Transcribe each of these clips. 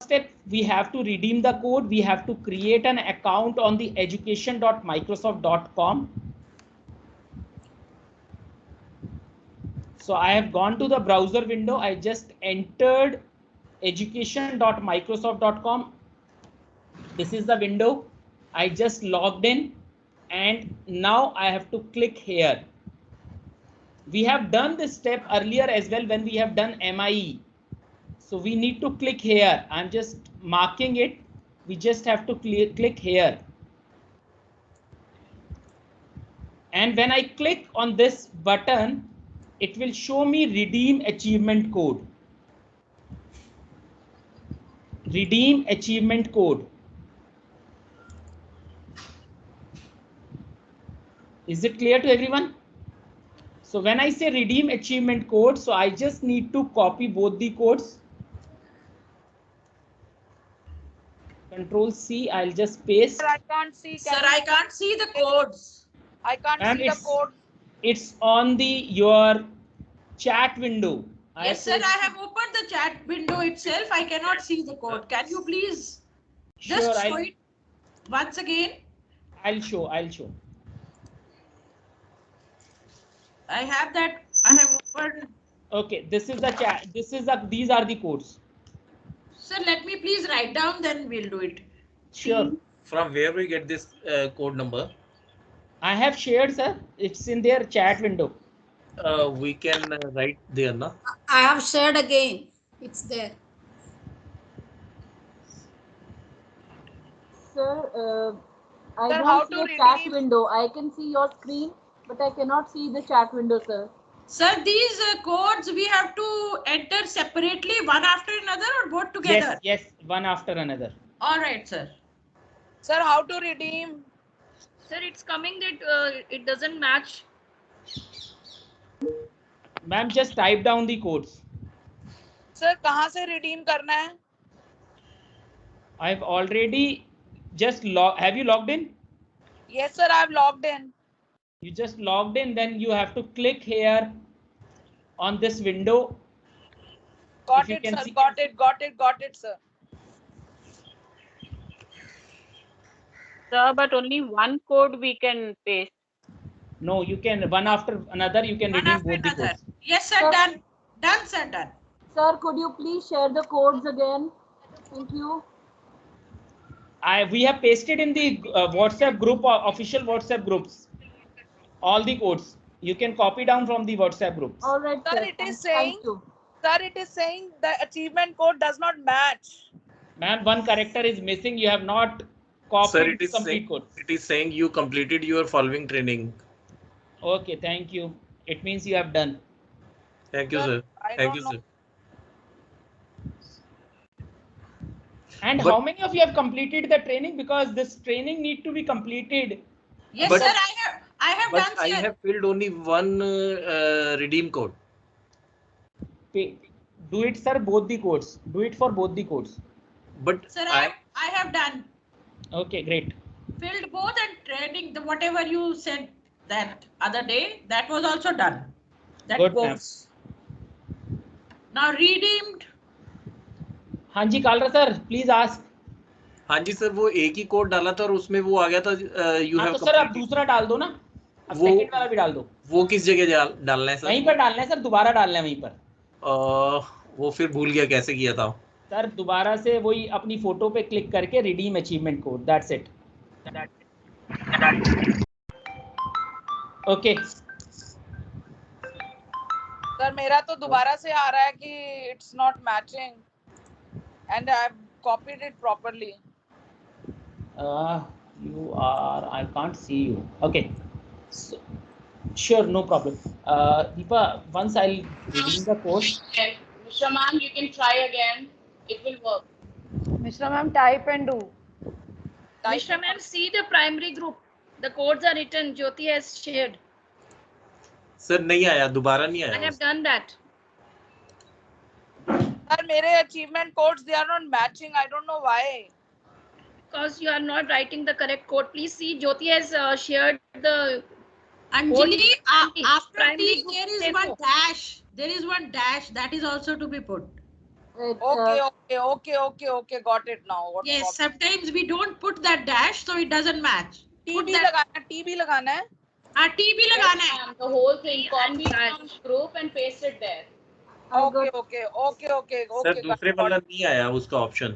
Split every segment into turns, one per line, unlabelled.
step, we have to redeem the code. We have to create an account on the education.microsoft.com. So I have gone to the browser window. I just entered education.microsoft.com. This is the window. I just logged in, and now I have to click here. We have done this step earlier as well when we have done MIE. So we need to click here. I'm just marking it. We just have to click here. And when I click on this button, it will show me redeem achievement code. Redeem achievement code. Is it clear to everyone? So when I say redeem achievement code, so I just need to copy both the codes. Control C, I'll just paste.
Sir, I can't see.
Sir, I can't see the codes.
I can't see the code.
It's on your chat window.
Yes, sir, I have opened the chat window itself. I cannot see the code. Can you please just show it once again?
I'll show.
I have that. I have opened.
Okay, this is the chat. These are the codes.
Sir, let me please write down, then we'll do it.
Sure.
From where we get this code number?
I have shared, sir. It's in their chat window.
We can write there, na?
I have shared again. It's there.
Sir, I
Sir,
don't see a chat window. I can see your screen, but I cannot see the chat window, sir.
Sir, these codes we have to enter separately, one after another, or both together?
Yes, one after another.
All right, sir.
Sir, how to redeem?
Sir, it's coming that it doesn't match.
Ma'am, just type down the codes.
Sir, कहाँ से redeem करना है?
I've already just have you logged in?
Yes, sir, I've logged in.
You just logged in, then you have to click here on this window.
Got it, sir. Got it, sir.
Sir, but only one code we can paste.
No, you can one after another. You can redeem both the codes.
Yes, sir. Done. Done, sir. Done.
Sir, could you please share the codes again? Thank you.
We have pasted in the WhatsApp group, official WhatsApp groups, all the codes. You can copy down from the WhatsApp groups.
All right,
sir. It is saying the achievement code does not match.
Ma'am, one character is missing. You have not copied the complete code.
It is saying you completed your following training.
Okay, thank you. It means you have done.
Thank you, sir. Thank you, sir.
And how many of you have completed the training? Because this training need to be completed.
Yes, sir. I have done.
But I have filled only one redeem code.
Do it, sir. Both the codes. Do it for both the codes.
But
sir, I have done.
Okay, great.
Filled both and training. Whatever you said that other day, that was also done. That
good,
codes. Now redeemed.
हाँ जी Kalra sir please ask.
हाँ जी sir वो एक ही code डाला था और उसमें वो आ गया था यू हैव.
तो सर आप दूसरा डाल दो ना. अब सेकंड वाला भी डाल दो.
वो किस जगह डालना है सर?
वहीं पर डालना है सर. दोबारा डालना है वहीं पर.
वो फिर भूल गया कैसे किया था
सर. दोबारा से वही अपनी फोटो पे क्लिक करके redeem achievement code. That's it. Okay
sir मेरा तो दोबारा से आ रहा है कि it's not matching and I have copied it properly.
You are. I can't see you. Okay. So, sure, no problem. Deepa, once I'll redeem the code.
Mr. Ma'am, you can try again. It will work.
Mr. Ma'am, type and do.
Mr. Ma'am, see the primary group. The codes are written. Jyoti has shared.
Sir नहीं आया. दोबारा नहीं आया.
I have done that.
Sir, मेरे achievement codes they are not matching. I don't know why.
Because you are not writing the correct code. Please see, Jyoti has shared the.
Anjali, after T there is one dash. There is one dash that is also to be put.
Okay. Got it now. What
Yes,
problem?
sometimes we don't put that dash, so it doesn't match. Put
TB
that.
लगाना है, TB लगाना है.
TB लगाना है.
The whole thing, copy from group and paste it there.
Okay.
Sir दूसरे वाला नहीं आया उसका ऑप्शन.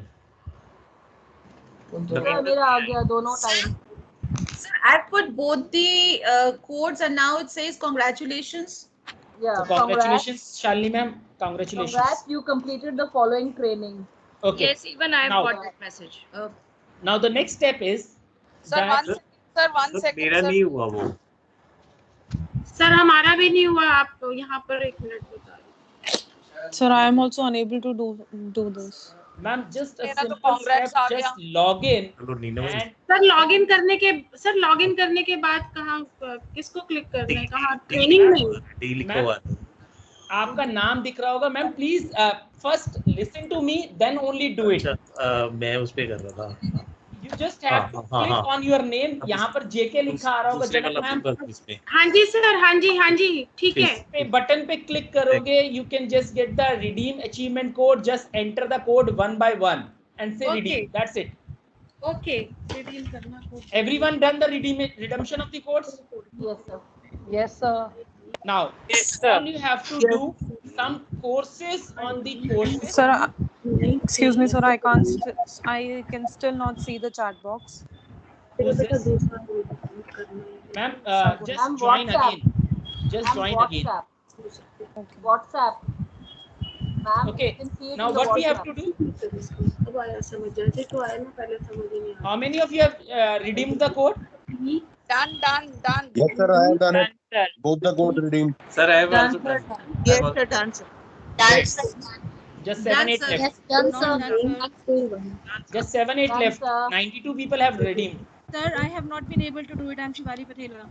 मेरा आ गया दोनों time.
I've put both the codes and now it says congratulations.
Yeah,
So congratulations, Shalini ma'am. Congratulations.
Congrats, you completed the following training.
Okay.
Yes, even I have
Now-
got that message.
Now the next step is
Sir,
that
one second.
मेरा नहीं हुआ वो.
Sir हमारा भी नहीं हुआ. आप यहाँ पर 1 मिनट बता दीजिए.
Sir, I am also unable to do this.
ma'am, just a
मेरा तो
simple
congrats
step,
आ गया.
just log in
चलो नीना भाई.
and
सर लॉगिन करने के बाद कहाँ किसको क्लिक करना है? कहाँ ट्रेनिंग में?
डी लिखा हुआ है.
आपका नाम दिख रहा होगा. Ma'am please first listen to me, then only do it.
मैं उस पे कर रहा था.
You just have to click on your name. यहाँ पर JK लिखा आ रहा होगा.
दूसरे
जनक
वाला
मैम
बस इसमें.
हाँ जी सर, हाँ जी ठीक है.
पे बटन पे क्लिक करोगे, you can just get the redeem achievement code. Just enter the code one by one and say
Okay.
redeem. That's it.
Okay, redeem करना को.
Everyone done the redemption of the codes?
Yes, sir.
Now, all you have to do some courses on the courses.
Sir, excuse me, sir. I can still not see the chat box.
Courses. Ma'am, just
Ma'am,
join
WhatsApp.
again. Just
And
join again.
WhatsApp. WhatsApp. Ma'am,
Okay.
you can see it
Now,
in the
what we have to
WhatsApp.
do?
अब आया समझ आया तो आया ना, पहले समझ ही नहीं आया.
How many of you have redeemed the code?
Done.
Yes, sir, I have done it. Both the code redeemed.
Sir, I have also done.
Yes, sir, done, sir.
Just 7, 8 left.
Yes, done, sir.
Just 7, 8
Done,
left.
sir.
92 people have redeemed.
Sir, I have not been able to do it. I'm Shivali Patela.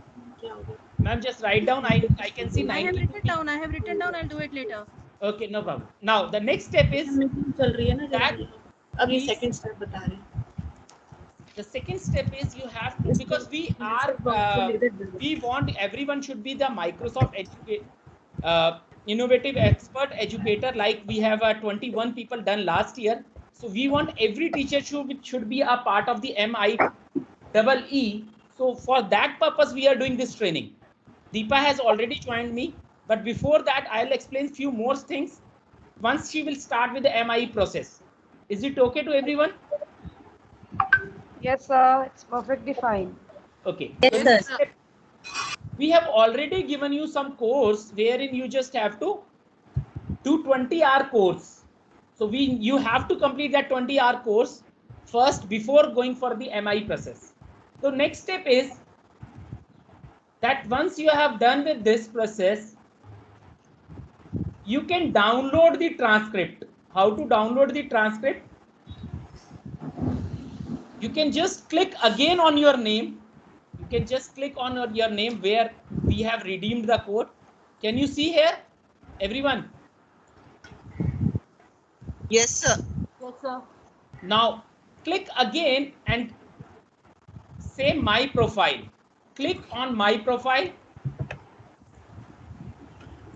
Ma'am, just write down. I can see 92 people.
I have written down. I'll do it later.
Okay, no problem. Now, the next step is
चल रही है ना
that
अब ये
please-
second step बता रहे हैं.
the second step is you have to, because we want everyone should be the Microsoft innovative expert educator, like we have 21 people done last year. So we want every teacher should be a part of the MIEE. So for that purpose we are doing this training. Deepa has already joined me, but before that I'll explain few more things once she will start with the MIE process. Is it okay to everyone?
Yes, sir. It's perfectly fine.
Okay.
Yes,
sir. We have already given you some course wherein you just have to do 20-hour course. So you have to complete that 20-hour course first before going for the MIE process. So next step is that once you have done with this process, you can download the transcript. How to download the transcript? You can just click again on your name. You can just click on your name where we have redeemed the code. Can you see here, everyone?
Yes, sir.
Yes, sir.
Now click again and say my profile. Click on my profile.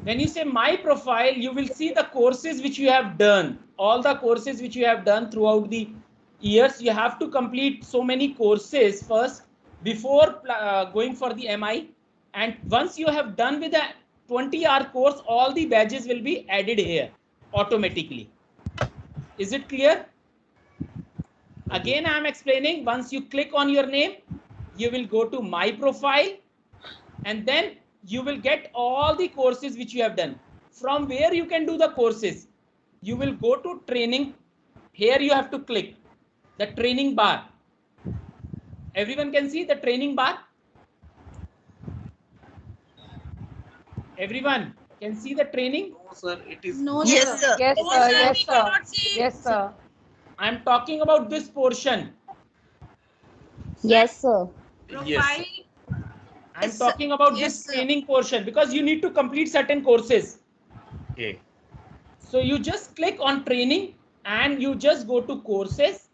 When you say my profile, you will see the courses which you have done. All the courses which you have done throughout the years. You have to complete so many courses first before going for the MI. And once you have done with the 20-hour course, all the badges will be added here automatically. Is it clear? Again, I am explaining. Once you click on your name, you will go to my profile, and then you will get all the courses which you have done. From where you can do the courses, you will go to training. Here you have to click the training bar. Everyone can see the training bar. Everyone can see the training.
No, sir, it is.
No,
Yes,
sir.
Yes,
Oh,
sir.
sir,
Yes,
we
sir.
cannot see.
Yes, sir.
I am talking about this portion.
Yes, sir.
Profile.
I am
Yes, sir.
talking about
Yes,
this
sir.
training portion because you need to complete certain courses.
Okay.
So you just click on training and you just go to courses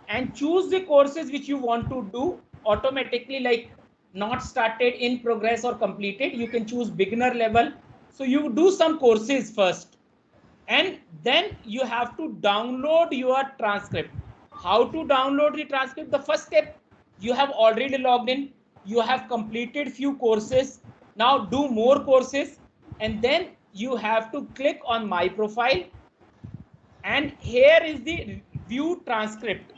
and choose the courses which you want to do automatically, like not started, in progress, or completed. You can choose beginner level. So you do some courses first, and then you have to download your transcript. How to download the transcript? The first step, you have already logged in, you have completed few courses, now do more courses, and then you have to click on my profile, and here is the view transcript.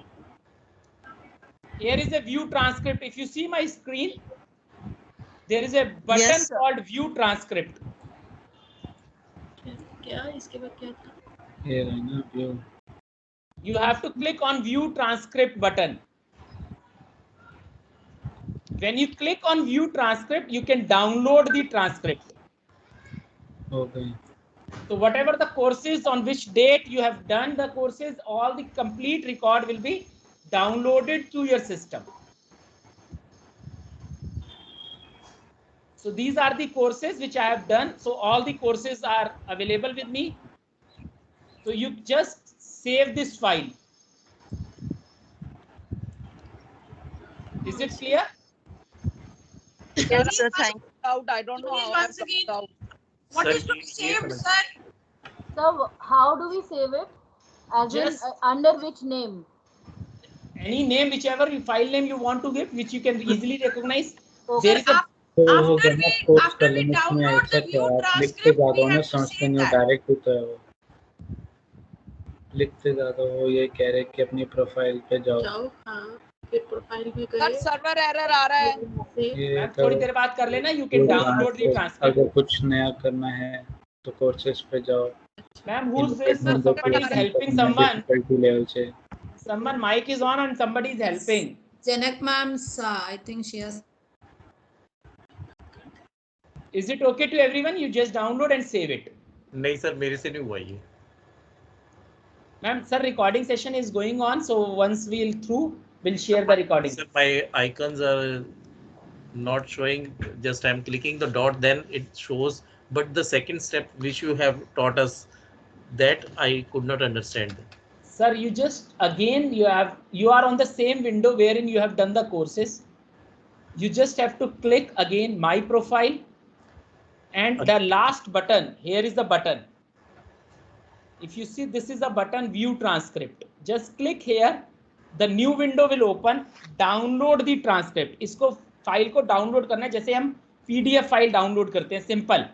Here is a view transcript. If you see my screen, there is a button called view transcript. You have to click on view transcript button. When you click on view transcript, you can download the transcript.
Okay.
So whatever the courses on which date you have done the courses, all the complete record will be downloaded to your system. So these are the courses which I have done. So all the courses are available with me. So you just save this file. Is it clear?
Yes, sir. Thank you. I don't know how
Once again, what is to be saved, sir?
So how do we save it? As
Just
in under which name?
any name, whichever file name you want to give, which you can easily recognize.
Okay.
There is a
After we download the view transcript, we have to save that.
Direct होता है वो लिखते ज्यादा वो ये कह रहे कि अपनी प्रोफाइल पे जाओ
फिर प्रोफाइल में गए सर्वर एरर आ रहा है
थोड़ी देर बात कर लेना. You can download the transcript.
अगर कुछ नया करना है तो कोर्सेज पे जाओ.
Ma'am, who's this? Somebody is helping someone. Someone mic is on and somebody is helping.
Janak ma'am's, I think she has.
Is it okay to everyone? You just download and save it.
नहीं sir, मेरे से नहीं हुआ ये.
Ma'am, sir, recording session is going on. So once we'll through, we'll share the recording.
Sir, my icons are not showing. Just I'm clicking the dot, then it shows. But the second step which you have taught us, that I could not understand.
Sir, you just again you are on the same window wherein you have done the courses. You just have to click again my profile, and the last button here is the button. If you see, this is the button view transcript. Just click here. The new window will open. Download the transcript. इसको file को download करना है जैसे हम PDF file download करते हैं. Simple.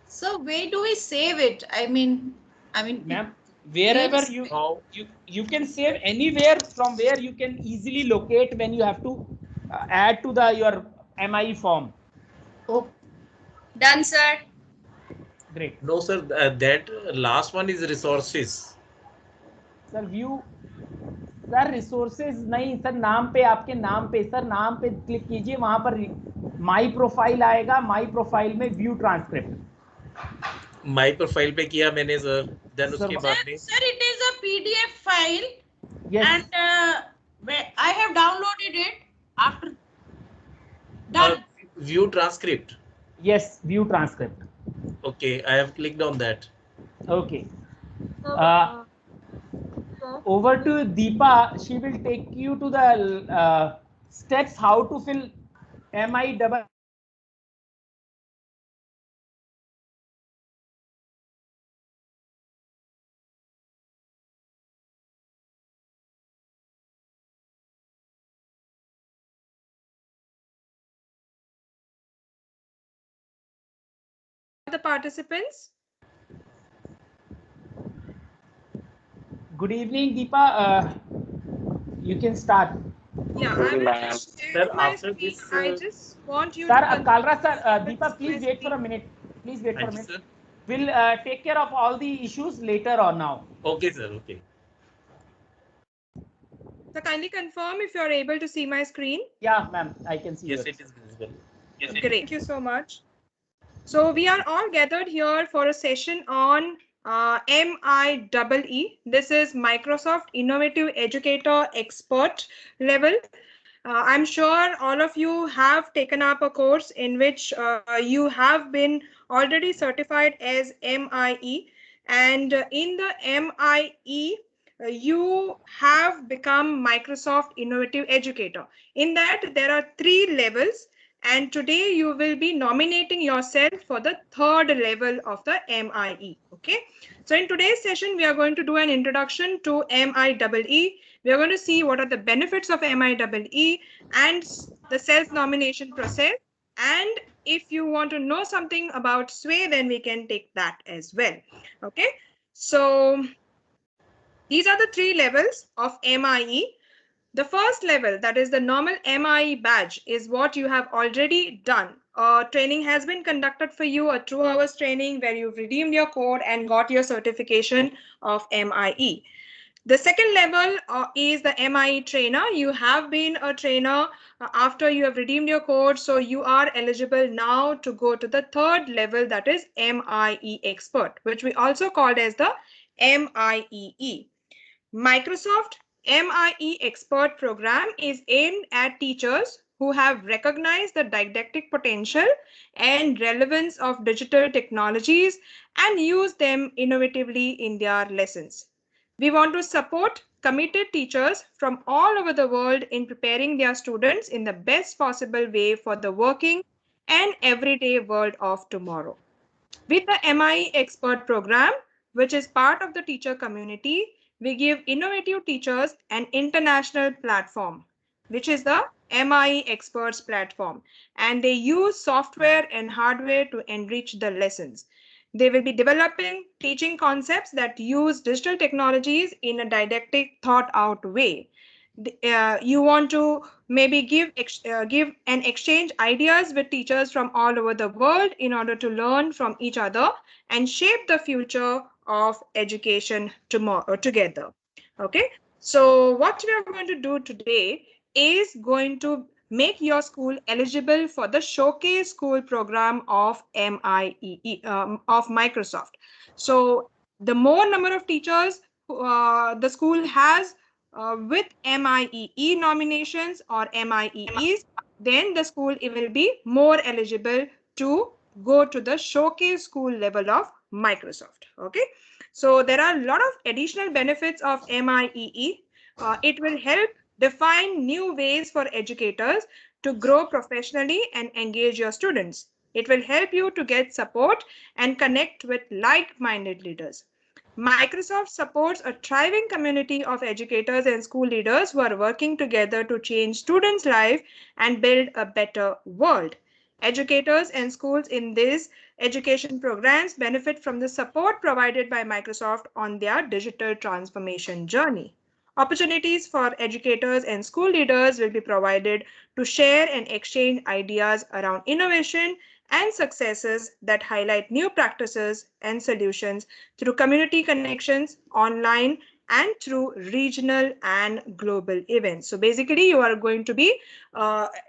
So where do we save it? I mean,
ma'am, wherever you can save anywhere from where you can easily locate when you have to add to your MIE form.
Oh,
Done, sir.
Great.
No, sir, that last one is resources.
Sir, view. Sir resources नहीं sir, नाम पे, आपके नाम पे sir, नाम पे click कीजिए, वहां पर माई प्रोफाइल आएगा. माई प्रोफाइल में व्यू ट्रांसक्रिप्ट.
माई प्रोफाइल पे किया मैंने सर. देन उसके बाद में
sir it is a PDF file.
Yes.
And I have downloaded it after done.
View transcript.
Yes, view transcript.
Okay, I have clicked on that.
Okay. Over to Deepa. She will take you to the steps how to fill MIE double.
The participants.
Good evening, Deepa. You can start.
Yeah,
Sir, after this,
I just want you
Sir,
to.
Kalra sir, Deepa, please wait for a minute. Please wait for a minute.
Sir.
We'll take care of all the issues later on now.
Okay, sir. Okay.
So kindly confirm if you are able to see my screen.
Yeah, ma'am, I can see.
Yes,
yours.
it is visible. Yes,
Great. Thank you so much. So we are all gathered here for a session on MIEE. This is Microsoft Innovative Educator Expert level. I'm sure all of you have taken up a course in which you have been already certified as MIE, and in the MIE you have become Microsoft Innovative Educator. In that there are 3 levels, And today you will be nominating yourself for the third level of the MIE. Okay. So in today's session, we are going to do an introduction to MIEE. We are going to see what are the benefits of MIEE and the self-nomination process. And if you want to know something about SWAY, then we can take that as well. Okay. So these are the 3 levels of MIE. The first level, that is the normal MIE badge, is what you have already done. Training has been conducted for you, a 2 hours training where you've redeemed your code and got your certification of MIE. The second level is the MIE trainer. You have been a trainer after you have redeemed your code, so you are eligible now to go to the third level, that is MIE expert, which we also called as the MIEE. Microsoft MIE expert program is aimed at teachers who have recognized the didactic potential and relevance of digital technologies and use them innovatively in their lessons. We want to support committed teachers from all over the world in preparing their students in the best possible way for the working and everyday world of tomorrow. With the MIE expert program, which is part of the teacher community, we give innovative teachers an international platform, which is the MIE Experts platform, and they use software and hardware to enrich the lessons. They will be developing teaching concepts that use digital technologies in a didactic, thought-out way. You want to maybe give and exchange ideas with teachers from all over the world in order to learn from each other and shape the future of education tomorrow together. Okay, so what we are going to do today is going to make your school eligible for the Showcase School program of MIEE of Microsoft. So the more number of teachers the school has with MIEE nominations or MIEEs, then the school will be more eligible to go to the Showcase School level of Microsoft. Okay, so there are a lot of additional benefits of MIEE. It will help define new ways for educators to grow professionally and engage your students. It will help you to get support and connect with like-minded leaders. Microsoft supports a thriving community of educators and school leaders who are working together to change students' lives and build a better world. Educators and schools in these education programs benefit from the support provided by Microsoft on their digital transformation journey. Opportunities for educators and school leaders will be provided to share and exchange ideas around innovation and successes that highlight new practices and solutions through community connections online and through regional and global events. So basically, you are going to be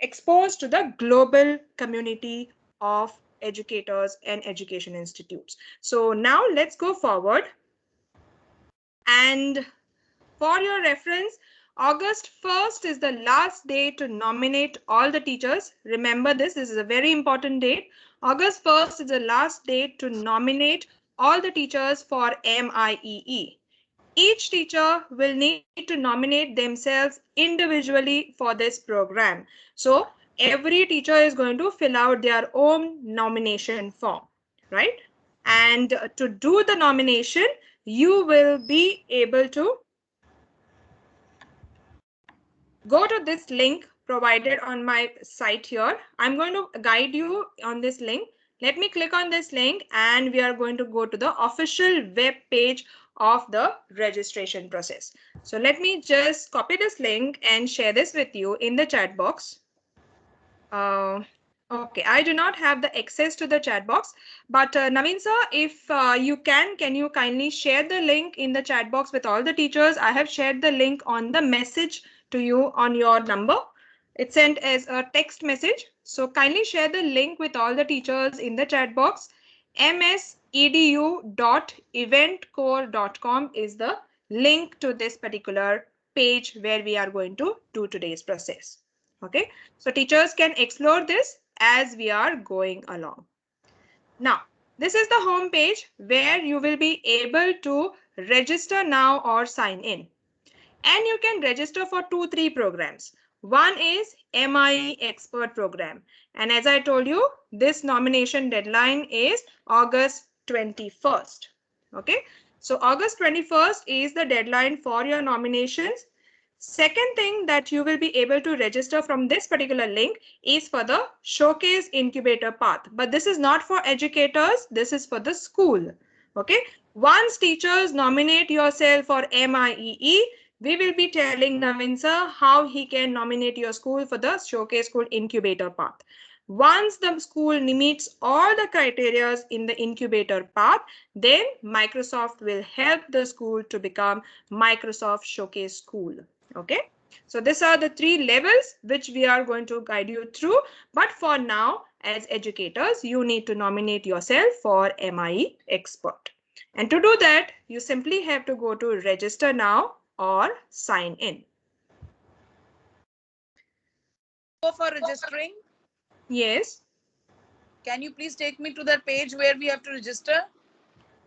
exposed to the global community of educators and education institutes. So now let's go forward. And for your reference, August 1st is the last day to nominate all the teachers. Remember this is a very important date. August 1st is the last date to nominate all the teachers for MIEE. Each teacher will need to nominate themselves individually for this program. So every teacher is going to fill out their own nomination form, right? And to do the nomination, you will be able to go to this link provided on my site here. I'm going to guide you on this link. Let me click on this link and we are going to go to the official web page of the registration process. So let me just copy this link and share this with you in the chat box. Okay, I do not have the access to the chat box, but Naveen sir, if you can you kindly share the link in the chat box with all the teachers? I have shared the link on the message to you on your number. It's sent as a text message. So kindly share the link with all the teachers in the chat box. msedu.eventcore.com is the link to this particular page where we are going to do today's process. Okay, so teachers can explore this as we are going along. Now, this is the home page where you will be able to register now or sign in. And you can register for 2-3 programs. One is MIE Expert Program. And as I told you, this nomination deadline is August 21st. Okay. So August 21st is the deadline for your nominations. Second thing that you will be able to register from this particular link is for the Showcase Incubator path. But this is not for educators. This is for the school. Okay. Once teachers nominate yourself for MIEE, we will be telling Navin sir how he can nominate your school for the Showcase School Incubator path. Once the school meets all the criteria in the incubator path, then Microsoft will help the school to become Microsoft Showcase School. Okay, so these are the 3 levels which we are going to guide you through. But for now, as educators, you need to nominate yourself for MIE Expert. And to do that, you simply have to go to register now or sign in.
Go for registering.
Yes.
Can you please take me to that page where we have to register?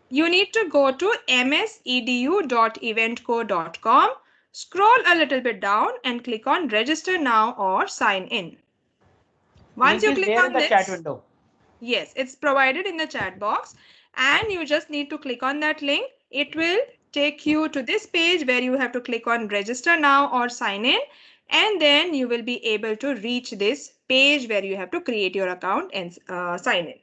You need to go to msedu.eventco.com. Scroll a little bit down and click on register now or sign in. Once you click on this,
chat window.
Yes, it's provided in the chat box, and you just need to click on that link. It will take you to this page where you have to click on register now or sign in, and then you will be able to reach this page where you have to create your account and sign in.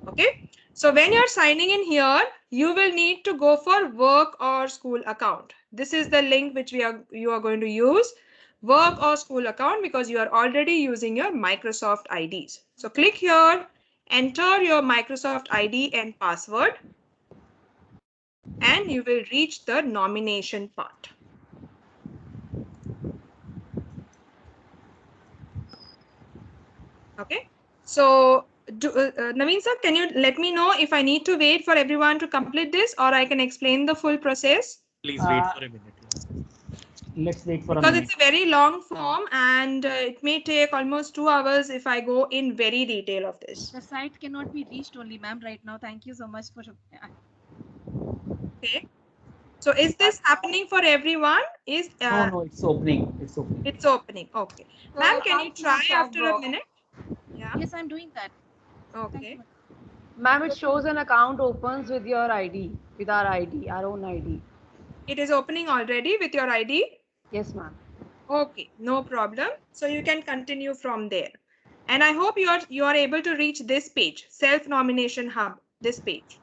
Okay. So when you're signing in here, you will need to go for work or school account. This is the link which you are going to use, work or school account, because you are already using your Microsoft IDs. So click here, enter your Microsoft ID and password, and you will reach the nomination part. Okay. So Naveen sir, can you let me know if I need to wait for everyone to complete this, or I can explain the full process?
Please wait for a minute.
Let's wait for a
Because
minute.
it's a very long form, and it may take almost 2 hours if I go in very detail of this.
The site cannot be reached only, ma'am, right now. Thank you so much for.
Okay. So is this happening for everyone?
No, it's opening. It's opening.
It's opening. Okay. Ma'am, can you try after a minute?
Yeah. Yes, I'm doing that.
Okay.
Ma'am, it shows an account opens with your ID, with our ID, our own ID.
It is opening already with your ID?
Yes, ma'am.
Okay, no problem. So you can continue from there. And I hope you are able to reach this page, Self-Nomination Hub, this page.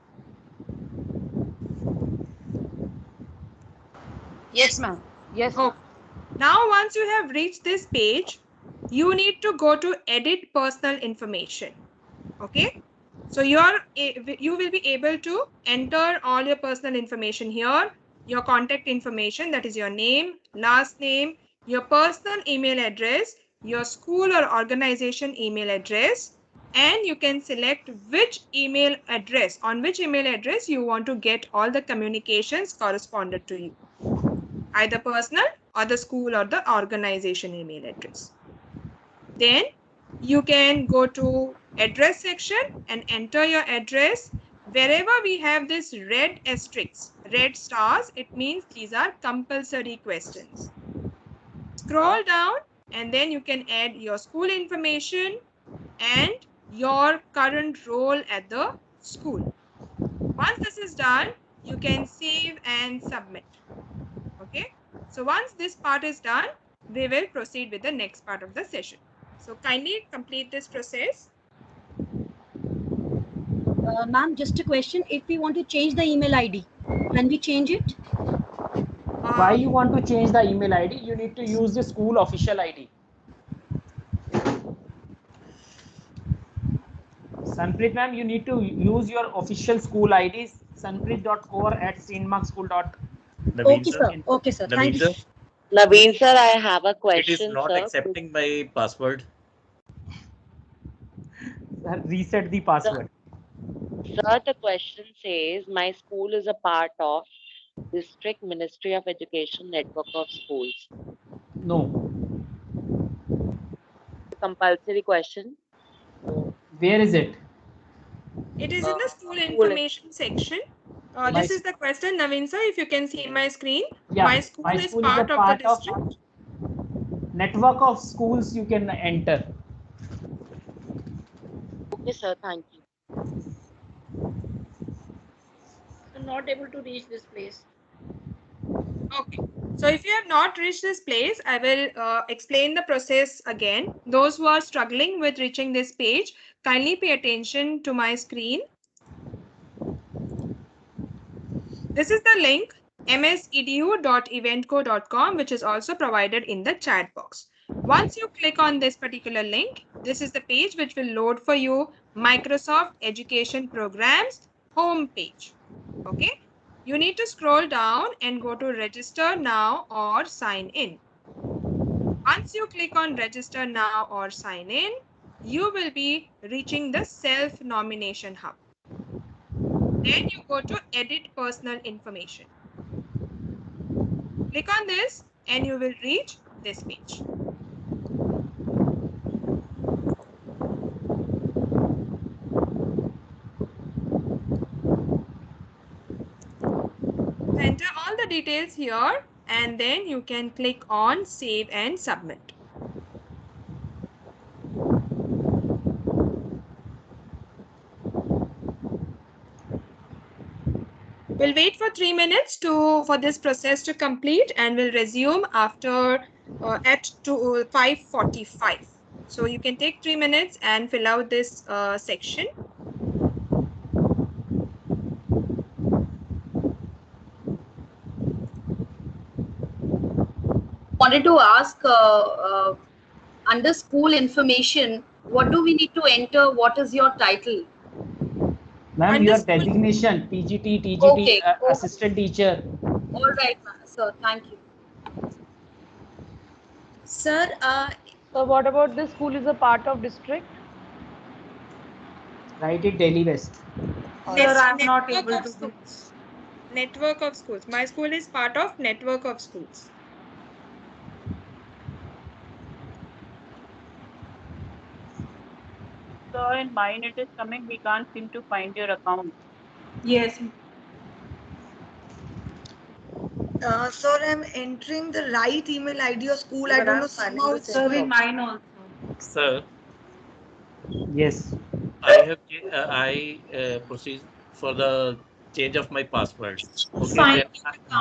Yes, ma'am. Yes.
Okay. Now, once you have reached this page, you need to go to edit personal information. Okay. So you will be able to enter all your personal information here, your contact information, that is your name, last name, your personal email address, your school or organization email address, and you can select which email address, on which email address you want to get all the communications corresponded to you, either personal or the school or the organization email address. Then you can go to address section and enter your address. Wherever we have this red asterisks, red stars, it means these are compulsory questions. Scroll down and then you can add your school information and your current role at the school. Once this is done, you can save and submit. Okay. So once this part is done, we will proceed with the next part of the session. So kindly complete this process.
Ma'am, just a question. If we want to change the email ID, can we change it?
Why you want to change the email ID? You need to use the school official ID. Sanpreet ma'am, you need to use your official school IDs, sanpreet.kaur@stmarkschool.com.
Okay, sir. Okay, sir. Thank you.
Naveen sir, I have a question.
It is not accepting my password.
Reset the password.
Sir, the question says my school is a part of District Ministry of Education Network of Schools.
No.
Compulsory question.
Where is it?
It is in the school information section. This is the question, Naveen sir, if you can see my screen.
Yeah,
my school is part of the district.
network of schools you can enter.
Okay, sir. Thank you.
I'm not able to reach this place.
Okay. So if you have not reached this place, I will explain the process again. Those who are struggling with reaching this page, kindly pay attention to my screen. This is the link msedu.eventco.com, which is also provided in the chat box. Once you click on this particular link, this is the page which will load for you Microsoft Education Programs homepage. Okay. You need to scroll down and go to register now or sign in. Once you click on register now or sign in, you will be reaching the self-nomination hub. Then you go to edit personal information. Click on this and you will reach this page. Enter all the details here and then you can click on save and submit. We'll wait for 3 minutes for this process to complete and we'll resume after at 5:45. So you can take 3 minutes and fill out this section.
Wanted to ask under school information, what do we need to enter? What is your title?
Ma'am, your designation, PGT, TGT,
Okay,
assistant teacher.
All right, sir. Thank you.
Sir, so what about this school is a part of district?
Write it Delhi West.
Sir, I'm not able to do this. Network of schools. My school is part of network of schools.
So in mine it is coming, we can't seem to find your account.
Yes. Sir, I'm entering the right email ID of school. I don't know, somehow it's showing mine also.
Sir,
yes,
I have proceed for the change of my password. Okay,
Fine.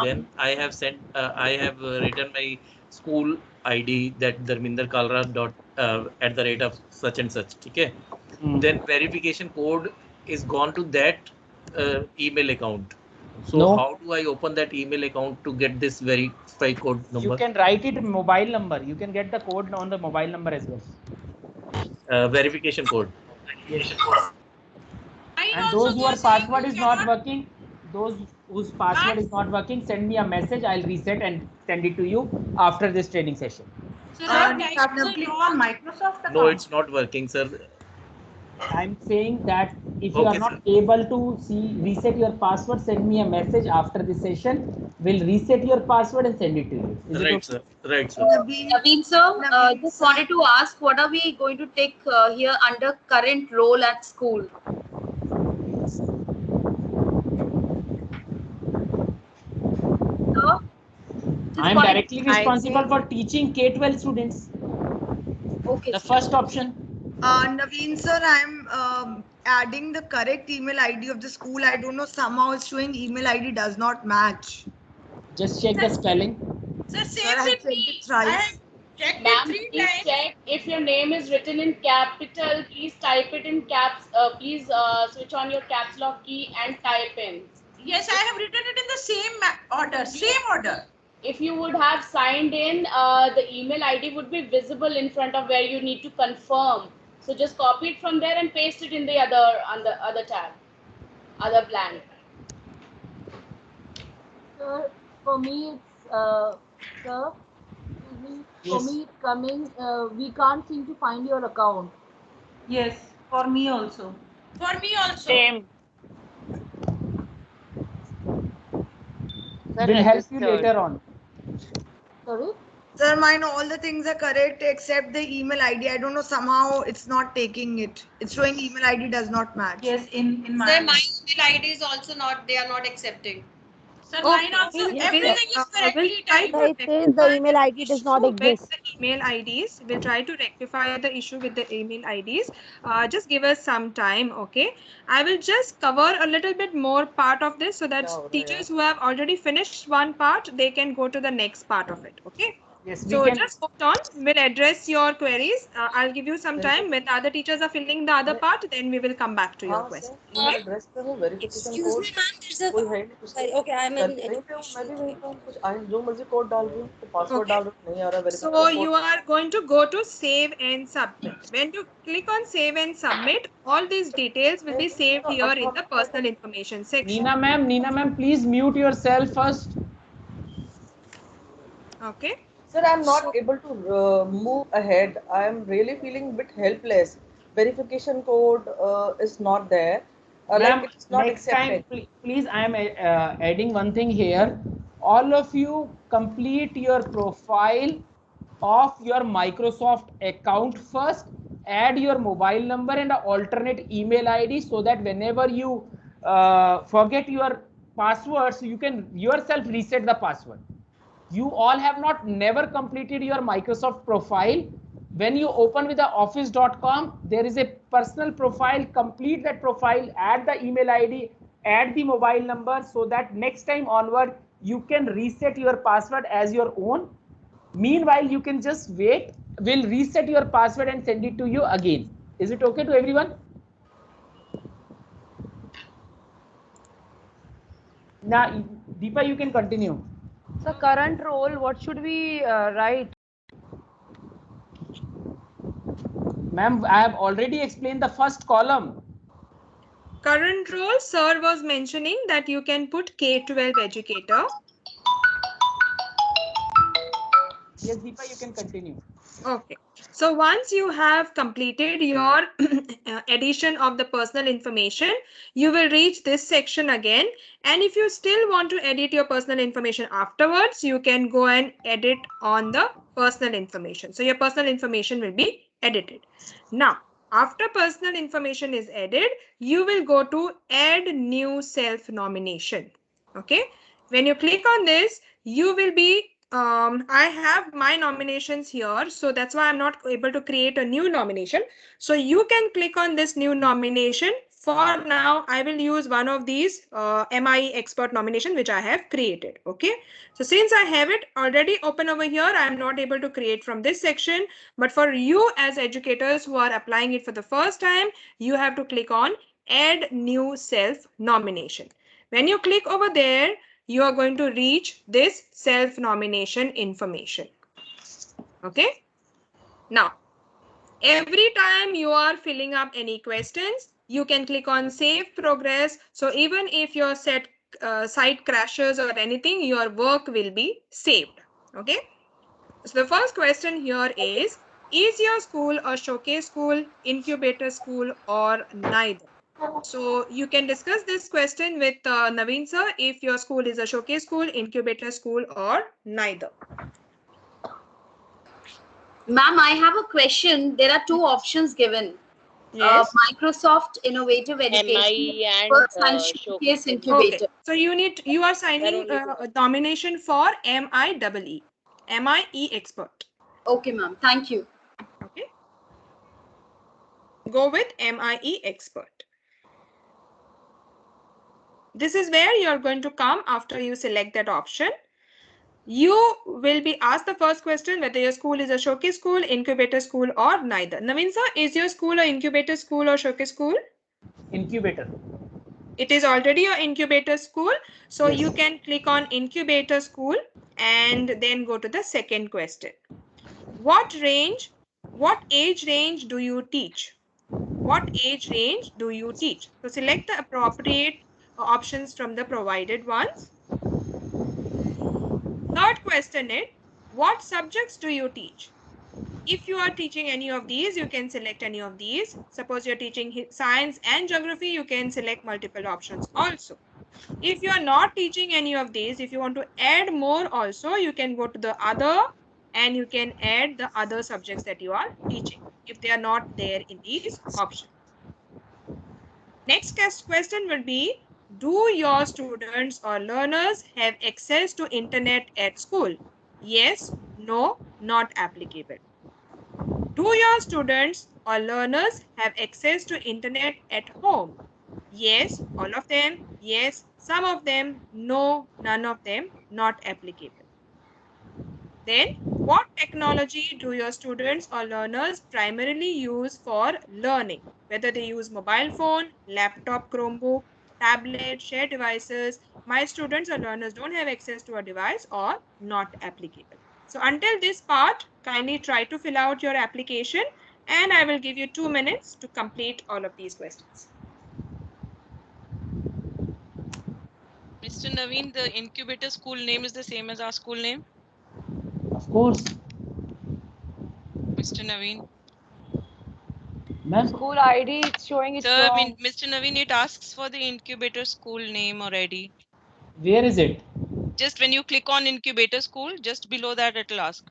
then I have sent. I have written my school ID that Dharminder Kalra @ of such and such. Okay. Then verification code is gone to that email account. So
No.
how do I open that email account to get this verify code number?
You can write it mobile number. You can get the code on the mobile number as well.
Verification code.
Yes. And those whose password is not working, those whose password is not working, send me a message. I'll reset and send it to you after this training session.
So that click on Microsoft account.
No, it's not working, sir.
I'm saying that if you are not able to reset your password, send me a message after the session. We'll reset your password and send it to you. Is
Right,
it okay?
sir. Right, sir.
Naveen sir, just wanted to ask, what are we going to take here under current role at school? Sir?
I am directly responsible for teaching K-12 students.
Okay.
The first option.
Naveen sir, I'm adding the correct email ID of the school. I don't know, somehow it's showing email ID does not match.
Just check the spelling.
Sir,
Sir,
same
I
with
checked
me.
it right.
I have checked it
Ma'am,
3
please
times.
check if your name is written in capital. Please type it in caps. Please switch on your caps lock key and type in.
Yes, I have written it in the same order. Same order.
If you would have signed in, the email ID would be visible in front of where you need to confirm. So just copy it from there and paste it in the other tab, other blank.
Sir, for me it's sir, excuse me. For
Yes.
me it's coming. We can't seem to find your account.
Yes, for me also.
For me also.
Same.
We'll help you later on.
Sorry.
Sir, mine all the things are correct except the email ID. I don't know, somehow it's not taking it. It's showing email ID does not match.
Yes, in my.
Sir, my email ID is also not, they are not accepting.
Sir, mine also, everything is correctly typed.
It says the email ID does not exist.
The email IDs. We'll try to rectify the issue with the email IDs. Just give us some time, okay? I will just cover a little bit more part of this so that teachers who have already finished one part, they can go to the next part of it, okay?
Yes,
so just hold on. We'll address your queries. I'll give you some time. When the other teachers are filling the other part, then we will come back to your question. Okay?
Excuse me, ma'am. There's a. Sorry, okay, I'm in.
Okay. So you are going to go to save and submit. When you click on save and submit, all these details will be saved here in the personal information section.
Neena ma'am, please mute yourself first.
Okay.
Sir, I'm not able to move ahead. I'm really feeling a bit helpless. Verification code is not there.
Ma'am,
Like it's not
next
accepted.
time, please, I am adding one thing here. All of you complete your profile of your Microsoft account first. Add your mobile number and an alternate email ID so that whenever you forget your password, so you can yourself reset the password. You all have never completed your Microsoft profile. When you open with the office.com, there is a personal profile. Complete that profile, add the email ID, add the mobile number so that next time onward you can reset your password as your own. Meanwhile, you can just wait. We'll reset your password and send it to you again. Is it okay to everyone? Now, Deepa, you can continue.
So current role, what should we write?
Ma'am, I have already explained the first column.
Current role, sir was mentioning that you can put K-12 educator.
Yes, Deepa, you can continue.
Okay. So once you have completed your addition of the personal information, you will reach this section again. And if you still want to edit your personal information afterwards, you can go and edit on the personal information. So your personal information will be edited. Now, after personal information is added, you will go to add new self nomination. Okay. When you click on this, you will be I have my nominations here, so that's why I'm not able to create a new nomination. So you can click on this new nomination. For now, I will use one of these MIE expert nomination which I have created. Okay. So since I have it already open over here, I'm not able to create from this section. But for you as educators who are applying it for the first time, you have to click on add new self nomination. When you click over there, you are going to reach this self-nomination information. Okay. Now, every time you are filling up any questions, you can click on save progress. So even if your site crashes or anything, your work will be saved. Okay. So the first question here is your school a showcase school, incubator school, or neither? So you can discuss this question with Naveen sir if your school is a showcase school, incubator school, or neither.
Ma'am, I have a question. There are two options given.
Yes.
Microsoft Innovative Education and Showcase Incubator.
Okay. So you are signing a nomination for MIEE, MIE expert.
Okay, ma'am. Thank you.
Okay. Go with MIE expert. This is where you're going to come after you select that option. You will be asked the first question whether your school is a showcase school, incubator school, or neither. Naveen sir, is your school an incubator school or showcase school?
Incubator.
It is already an incubator school. So
yes.
You can click on incubator school and then go to the second question. What age range do you teach? What age range do you teach? So select the appropriate options from the provided ones. Third question is, what subjects do you teach? If you are teaching any of these, you can select any of these. Suppose you're teaching science and geography, you can select multiple options also. If you are not teaching any of these, if you want to add more also, you can go to the other and you can add the other subjects that you are teaching if they are not there in these options. Next question will be, do your students or learners have access to internet at school? Yes, no, not applicable. Do your students or learners have access to internet at home? Yes, all of them. Yes, some of them. No, none of them. Not applicable. Then, what technology do your students or learners primarily use for learning? Whether they use mobile phone, laptop, Chromebook, tablet, shared devices. My students or learners don't have access to a device or not applicable. So until this part, kindly try to fill out your application and I will give you 2 minutes to complete all of these questions.
Mr. Naveen, the incubator school name is the same as our school name?
Of course.
Mr. Naveen.
Ma'am?
School ID, it's showing it's
Sir,
wrong.
Mr. Naveen, it asks for the incubator school name or ID.
Where is it?
Just when you click on incubator school, just below that it'll ask.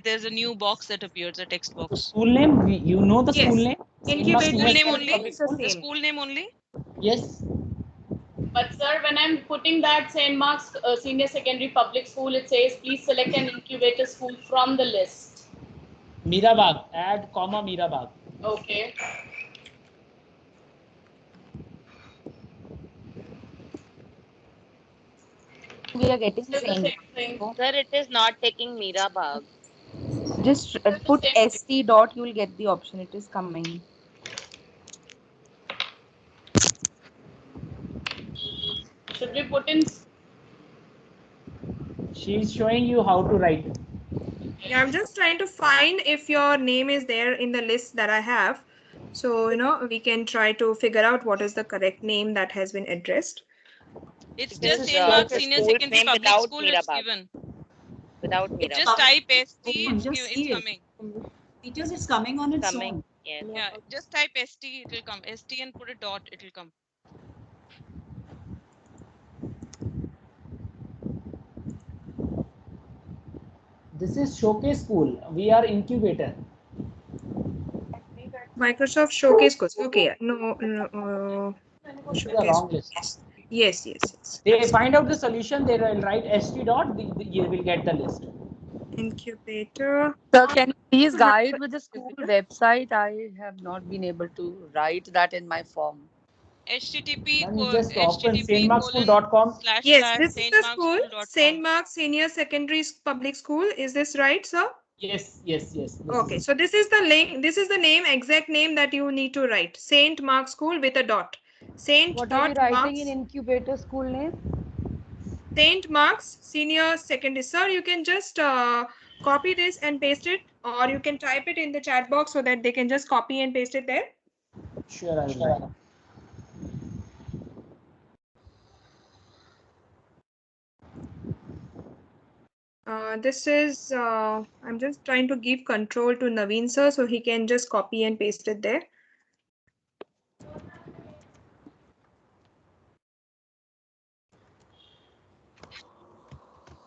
There's a new box that appears, a text box.
School name? You know the school name?
Incubator
School name only?
is the
The
same.
school name only?
Yes.
But sir, when I'm putting that St. Mark's Senior Secondary Public School, it says please select an incubator school from the list.
Mirabag. Add comma Mirabag.
Okay.
We are getting
Still the same thing.
Sir, it is not taking Mirabag.
Just put ST dot, you will get the option. It is coming.
Should we put in?
She's showing you how to write.
Yeah, I'm just trying to find if your name is there in the list that I have. So, we can try to figure out what is the correct name that has been addressed.
It's
This
just
is,
St. Mark's
the
Senior
school
Secondary
name
Public
without
School it's
Mirabag.
given.
Without
It
Mirabag.
just type ST,
just
it's
see it.
coming.
Teachers, it's coming on its
Coming.
own.
Yes.
Yeah, just type ST, it will come. ST and put a dot, it will come.
This is Showcase School. We are incubator.
Microsoft Showcase course. Okay. No.
This is the
Showcase.
wrong list.
Yes.
They find out the solution. They will write ST dot. You will get the list.
Incubator.
Sir, can you please guide with the school website? I have not been able to write that in my form.
HTTP
Then you just open
HTTP
stmarkschool.com.
Yes, this is the school,
saintmarkschool.com.
St. Mark's Senior Secondary Public School. Is this right, sir?
Yes. This
Okay,
is
so this is the link. This is the name, exact name that you need to write. St. Mark's School with a dot. Saint
What are you
dot
writing
Mark's.
in incubator school name?
St. Mark's Senior Secondary. Sir, you can just copy this and paste it, or you can type it in the chat box so that they can just copy and paste it there.
Sure, I will.
This is, I'm just trying to give control to Naveen sir so he can just copy and paste it there.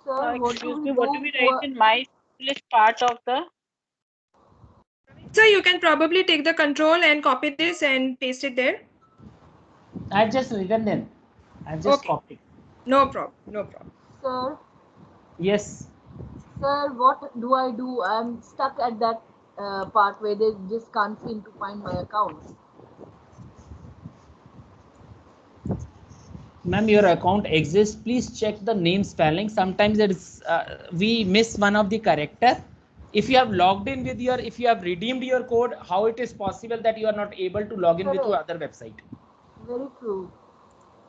Sir,
Excuse me, what do we write in my school is part of the?
So you can probably take the control and copy this and paste it there.
I've just written them. I've just copied.
No problem.
Sir,
Yes.
sir, what do I do? I'm stuck at that part where they just can't seem to find my account.
Ma'am, your account exists. Please check the name spelling. Sometimes it is we miss one of the character. If you have logged in with your, if you have redeemed your code, how it is possible that you are not able to log in with your other website?
Very true.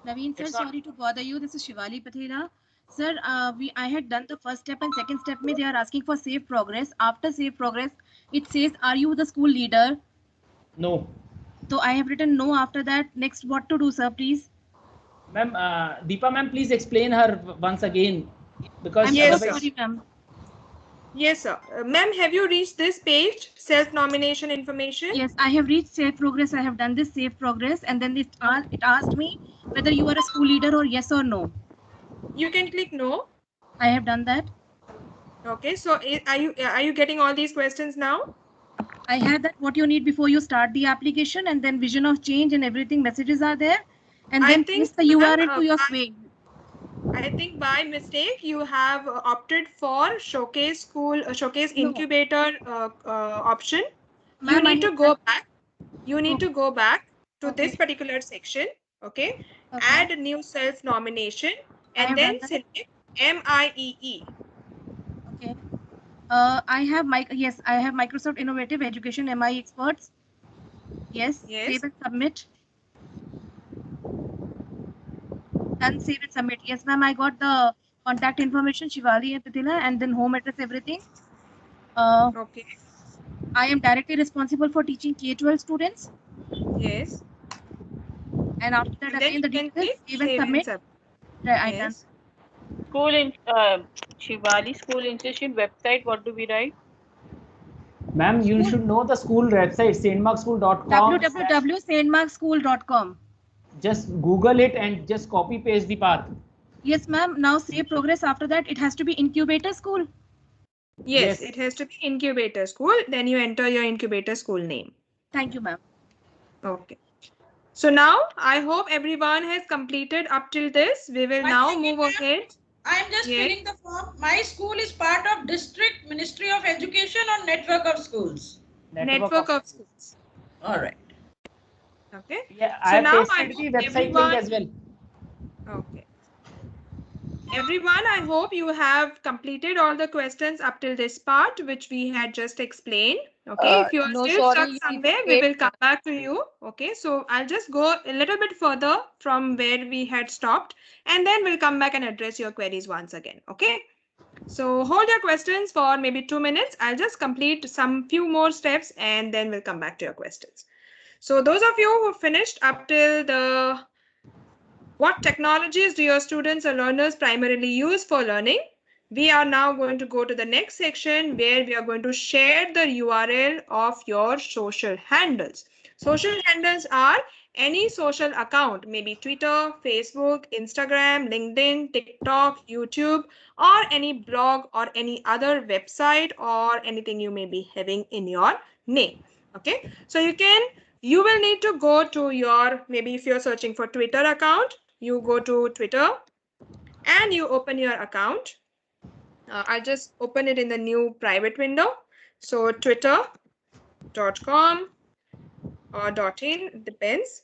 Naveen sir,
It's not-
sorry to bother you. This is Shivali Pathela. Sir, I had done the first step and second step. They are asking for save progress. After save progress, it says, "Are you the school leader?"
No.
So I have written no after that. Next, what to do, sir? Please.
Ma'am, Deepa ma'am, please explain her once again, because
I'm so
otherwise-
sorry, ma'am.
Yes, sir. Ma'am, have you reached this page, self-nomination information?
Yes, I have reached save progress. I have done this save progress, and then it asked me whether you are a school leader or yes or no.
You can click no.
I have done that.
Okay, so are you getting all these questions now?
I have that what you need before you start the application, and then vision of change and everything messages are there. and then paste the URL to your mail.
I think by mistake you have opted for Showcase School, Showcase Incubator option. You need to go back. You need to go back to this particular section. Okay. Add a new self nomination and then select MIEE.
Okay. I have Microsoft Innovative Education MI Experts. Yes. Save and submit. And save and submit. Yes, ma'am. I got the contact information, Shivali and Pratila, and then home address, everything.
Okay.
I am directly responsible for teaching K-12 students.
Yes.
And after that,
And
again, the details, save and submit. I done.
School in Shivali School Institution website. What do we write?
Ma'am, you should know the school website, stmarkschool.com.
www.stmarkschool.com.
Just Google it and just copy paste the path.
Yes, ma'am. Now save progress. After that, it has to be incubator school.
Yes, it has to be incubator school. Then you enter your incubator school name.
Thank you, ma'am.
Okay. So now I hope everyone has completed up till this. We will now move ahead.
I am just filling the form. My school is part of District Ministry of Education or Network of Schools?
Network of schools.
All right.
Okay.
Yeah,
So
I have
now
pasted the website link as well.
Okay. Everyone, I hope you have completed all the questions up till this part, which we had just explained. Okay, if you are still stuck somewhere, we will come back to you. Okay, so I'll just go a little bit further from where we had stopped, and then we'll come back and address your queries once again. Okay, so hold your questions for maybe 2 minutes. I'll just complete some few more steps, and then we'll come back to your questions. So those of you who finished up till the what technologies do your students or learners primarily use for learning? We are now going to go to the next section where we are going to share the URL of your social handles. Social handles are any social account, maybe Twitter, Facebook, Instagram, LinkedIn, TikTok, YouTube, or any blog or any other website or anything you may be having in your name. Okay, so you will need to go to your, maybe if you're searching for Twitter account, you go to Twitter and you open your account. I'll just open it in the new private window. So twitter.com or .in, depends.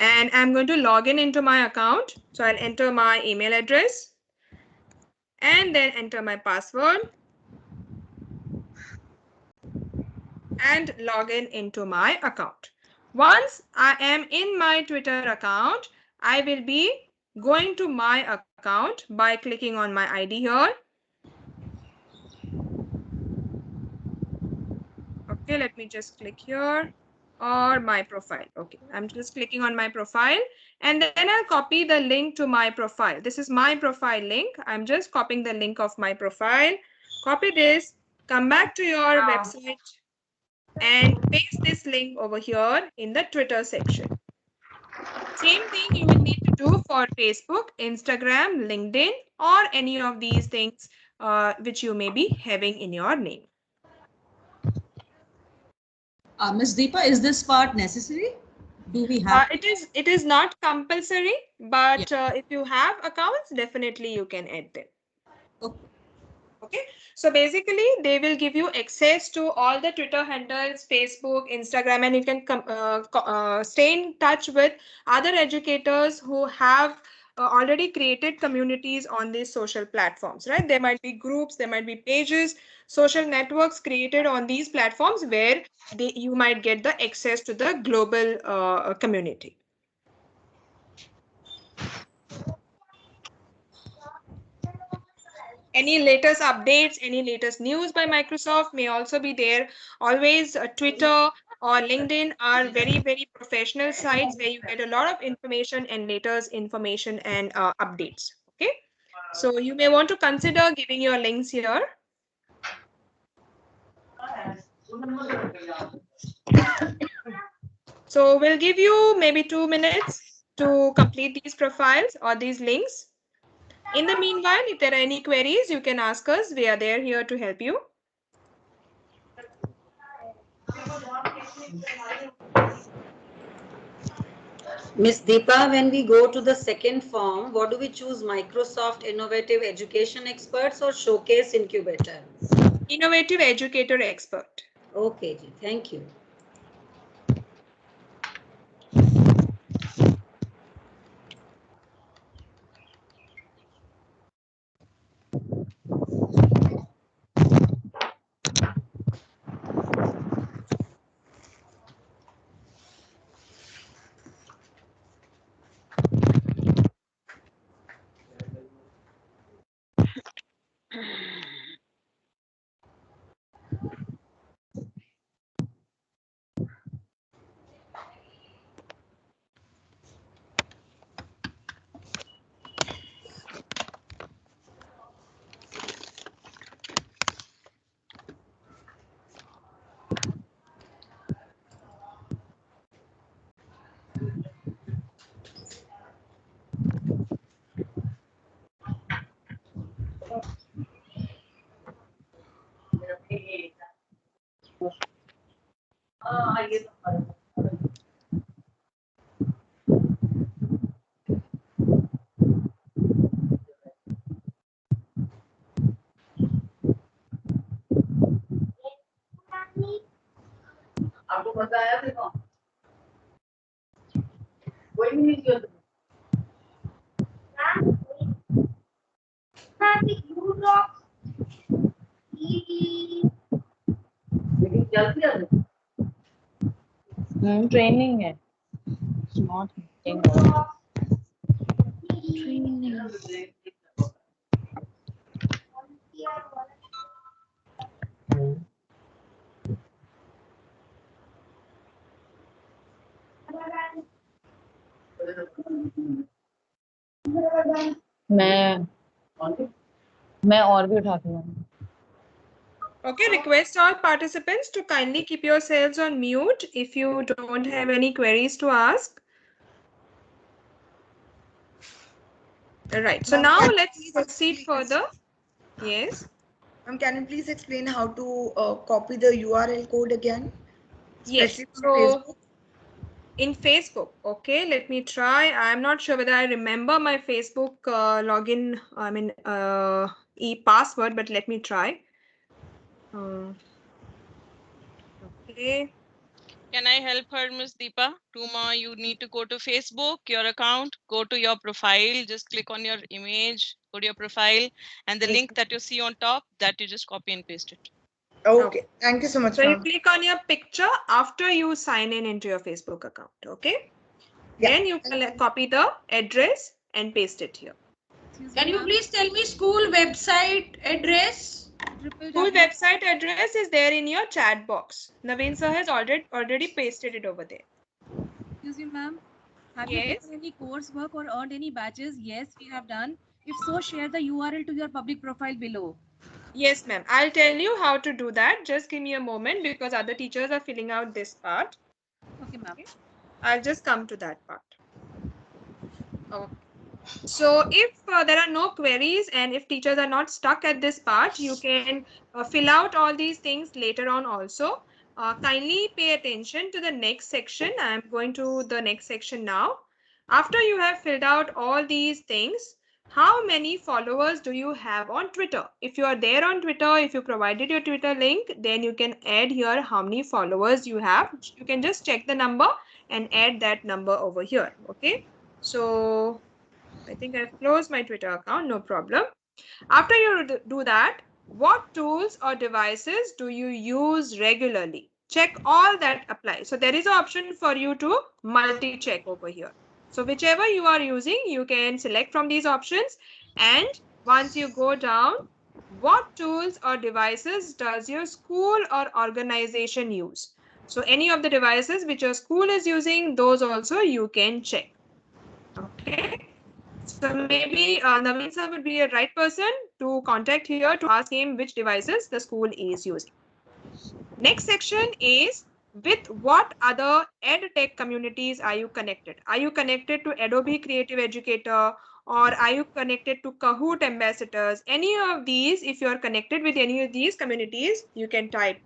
And I'm going to log into my account. So I'll enter my email address and then enter my password and log into my account. Once I am in my Twitter account, I will be going to my account by clicking on my ID here. Okay, let me just click here, or my profile. Okay, I'm just clicking on my profile and then I'll copy the link to my profile. This is my profile link. I'm just copying the link of my profile. Copy this, come back to your website and paste this link over here in the Twitter section. Same thing you will need to do for Facebook, Instagram, LinkedIn, or any of these things which you may be having in your name.
Ms. Deepa, is this part necessary? Do we have?
It is not compulsory, but if you have accounts, definitely you can add them. Okay, so basically they will give you access to all the Twitter handles, Facebook, Instagram, and you can stay in touch with other educators who have already created communities on these social platforms, right? There might be groups, there might be pages, social networks created on these platforms where you might get the access to the global community. Any latest updates, any latest news by Microsoft may also be there. Always Twitter or LinkedIn are very, very professional sites where you get a lot of information and latest information and updates. Okay, so you may want to consider giving your links here. So we'll give you maybe 2 minutes to complete these profiles or these links. In the meanwhile, if there are any queries, you can ask us. We are there here to help you.
Miss Deepa, when we go to the second form, what do we choose? Microsoft Innovative Education Experts or Showcase Incubator?
Innovative Educator Expert.
Okay, ji, thank you.
आपको बताया था कोई नहीं किया लेकिन जल्दी आ
training है not मैं और भी उठा के लाऊंगी.
Okay, request all participants to kindly keep yourselves on mute if you don't have any queries to ask. All right, so now let's proceed further. Yes.
Can you please explain how to copy the URL code again?
Yes. So in Facebook, okay, let me try. I'm not sure whether I remember my Facebook login, e-password, but let me try. Okay.
Can I help her, Miss Deepa? Tuma, you need to go to Facebook, your account, go to your profile, just click on your image, go to your profile, and the link that you see on top, that you just copy and paste it.
Okay. Thank you so much.
So you click on your picture after you sign in into your Facebook account, okay? Yeah. Then you copy the address and paste it here.
Can you please tell me school website address?
School website address is there in your chat box. Naveen sir has already pasted it over there.
Excuse me, ma'am. Have you taken any coursework or earned any badges? Yes, we have done. If so, share the URL to your public profile below.
Yes, ma'am. I'll tell you how to do that. Just give me a moment because other teachers are filling out this part.
Okay, ma'am.
I'll just come to that part. Okay. So if there are no queries and if teachers are not stuck at this part, you can fill out all these things later on also. Kindly pay attention to the next section. I'm going to the next section now. After you have filled out all these things, how many followers do you have on Twitter? If you are there on Twitter, if you provided your Twitter link, then you can add here how many followers you have. You can just check the number and add that number over here. Okay. So I think I've closed my Twitter account, no problem. After you do that, what tools or devices do you use regularly? Check all that apply. So there is an option for you to multi-check over here. So whichever you are using, you can select from these options. And once you go down, what tools or devices does your school or organization use? So any of the devices which your school is using, those also you can check. Okay. So maybe Naveen sir would be a right person to contact here to ask him which devices the school is using. Next section is with what other EdTech communities are you connected? Are you connected to Adobe Creative Educator or are you connected to Kahoot ambassadors? Any of these, if you are connected with any of these communities, you can type,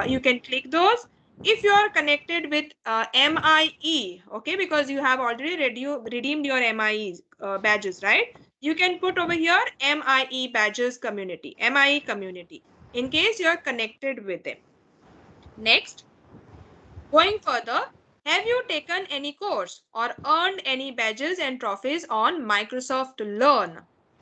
you can click those If you are connected with MIE, okay, because you have already redeemed your MIE badges, right? You can put over here MIE badges community, MIE community, in case you are connected with them. Next, going further, have you taken any course or earned any badges and trophies on Microsoft Learn?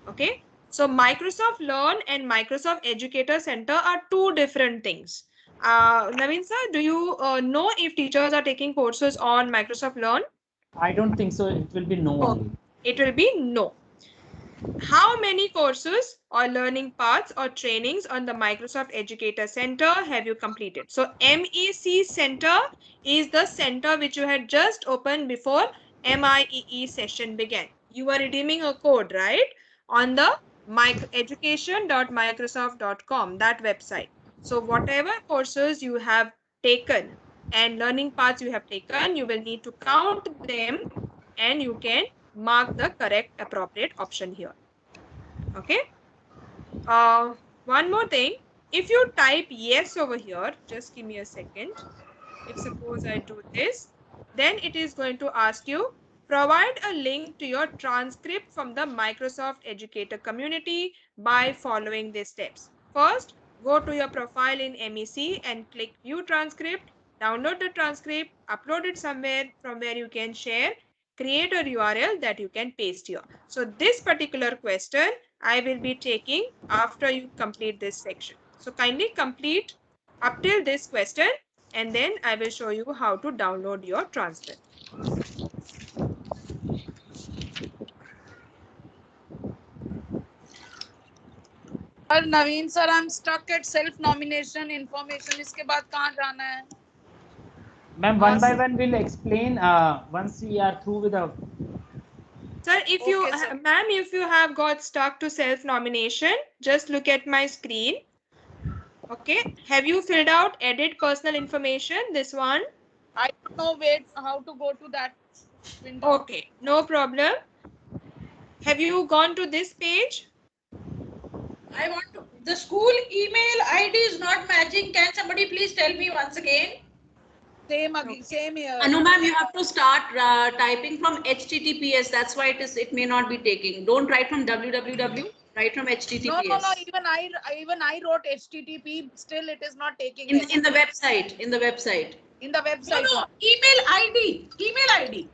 Okay, so Microsoft Learn and Microsoft Educator Center are two different things. Naveen sir, do you know if teachers are taking courses on Microsoft Learn?
I don't think so. It will be no only.
It will be no. How many courses or learning paths or trainings on the Microsoft Educator Center have you completed? So MEC Center is the center which you had just opened before MIEE session began. You are redeeming a code, right? On the education.microsoft.com, that website. So whatever courses you have taken and learning paths you have taken, you will need to count them and you can mark the correct appropriate option here. Okay. One more thing. If you type yes over here, just give me a second. If suppose I do this, then it is going to ask you, provide a link to your transcript from the Microsoft Educator community by following these steps. First, go to your profile in MEC and click view transcript, download the transcript, upload it somewhere from where you can share, create a URL that you can paste here. So this particular question I will be taking after you complete this section. So kindly complete up till this question and then I will show you how to download your transcript.
Naveen sir, I'm stuck at self nomination information. इसके बाद कहाँ जाना है?
Ma'am, one by one we'll explain once we are through with the.
Sir, if you, ma'am, if you have got stuck to self nomination, just look at my screen. Okay, have you filled out edit personal information? This one.
I don't know how to go to that window.
Okay, no problem. Have you gone to this page?
I want to. The school email ID is not matching. Can somebody please tell me once again?
Same again, same here.
Anu ma'am, you have to start typing from HTTPS. That's why it may not be taking. Don't write from www. Write from HTTPS.
No. Even I wrote HTTP. Still, it is not taking.
In the website. In the website.
In the website.
No. Email ID. Email ID.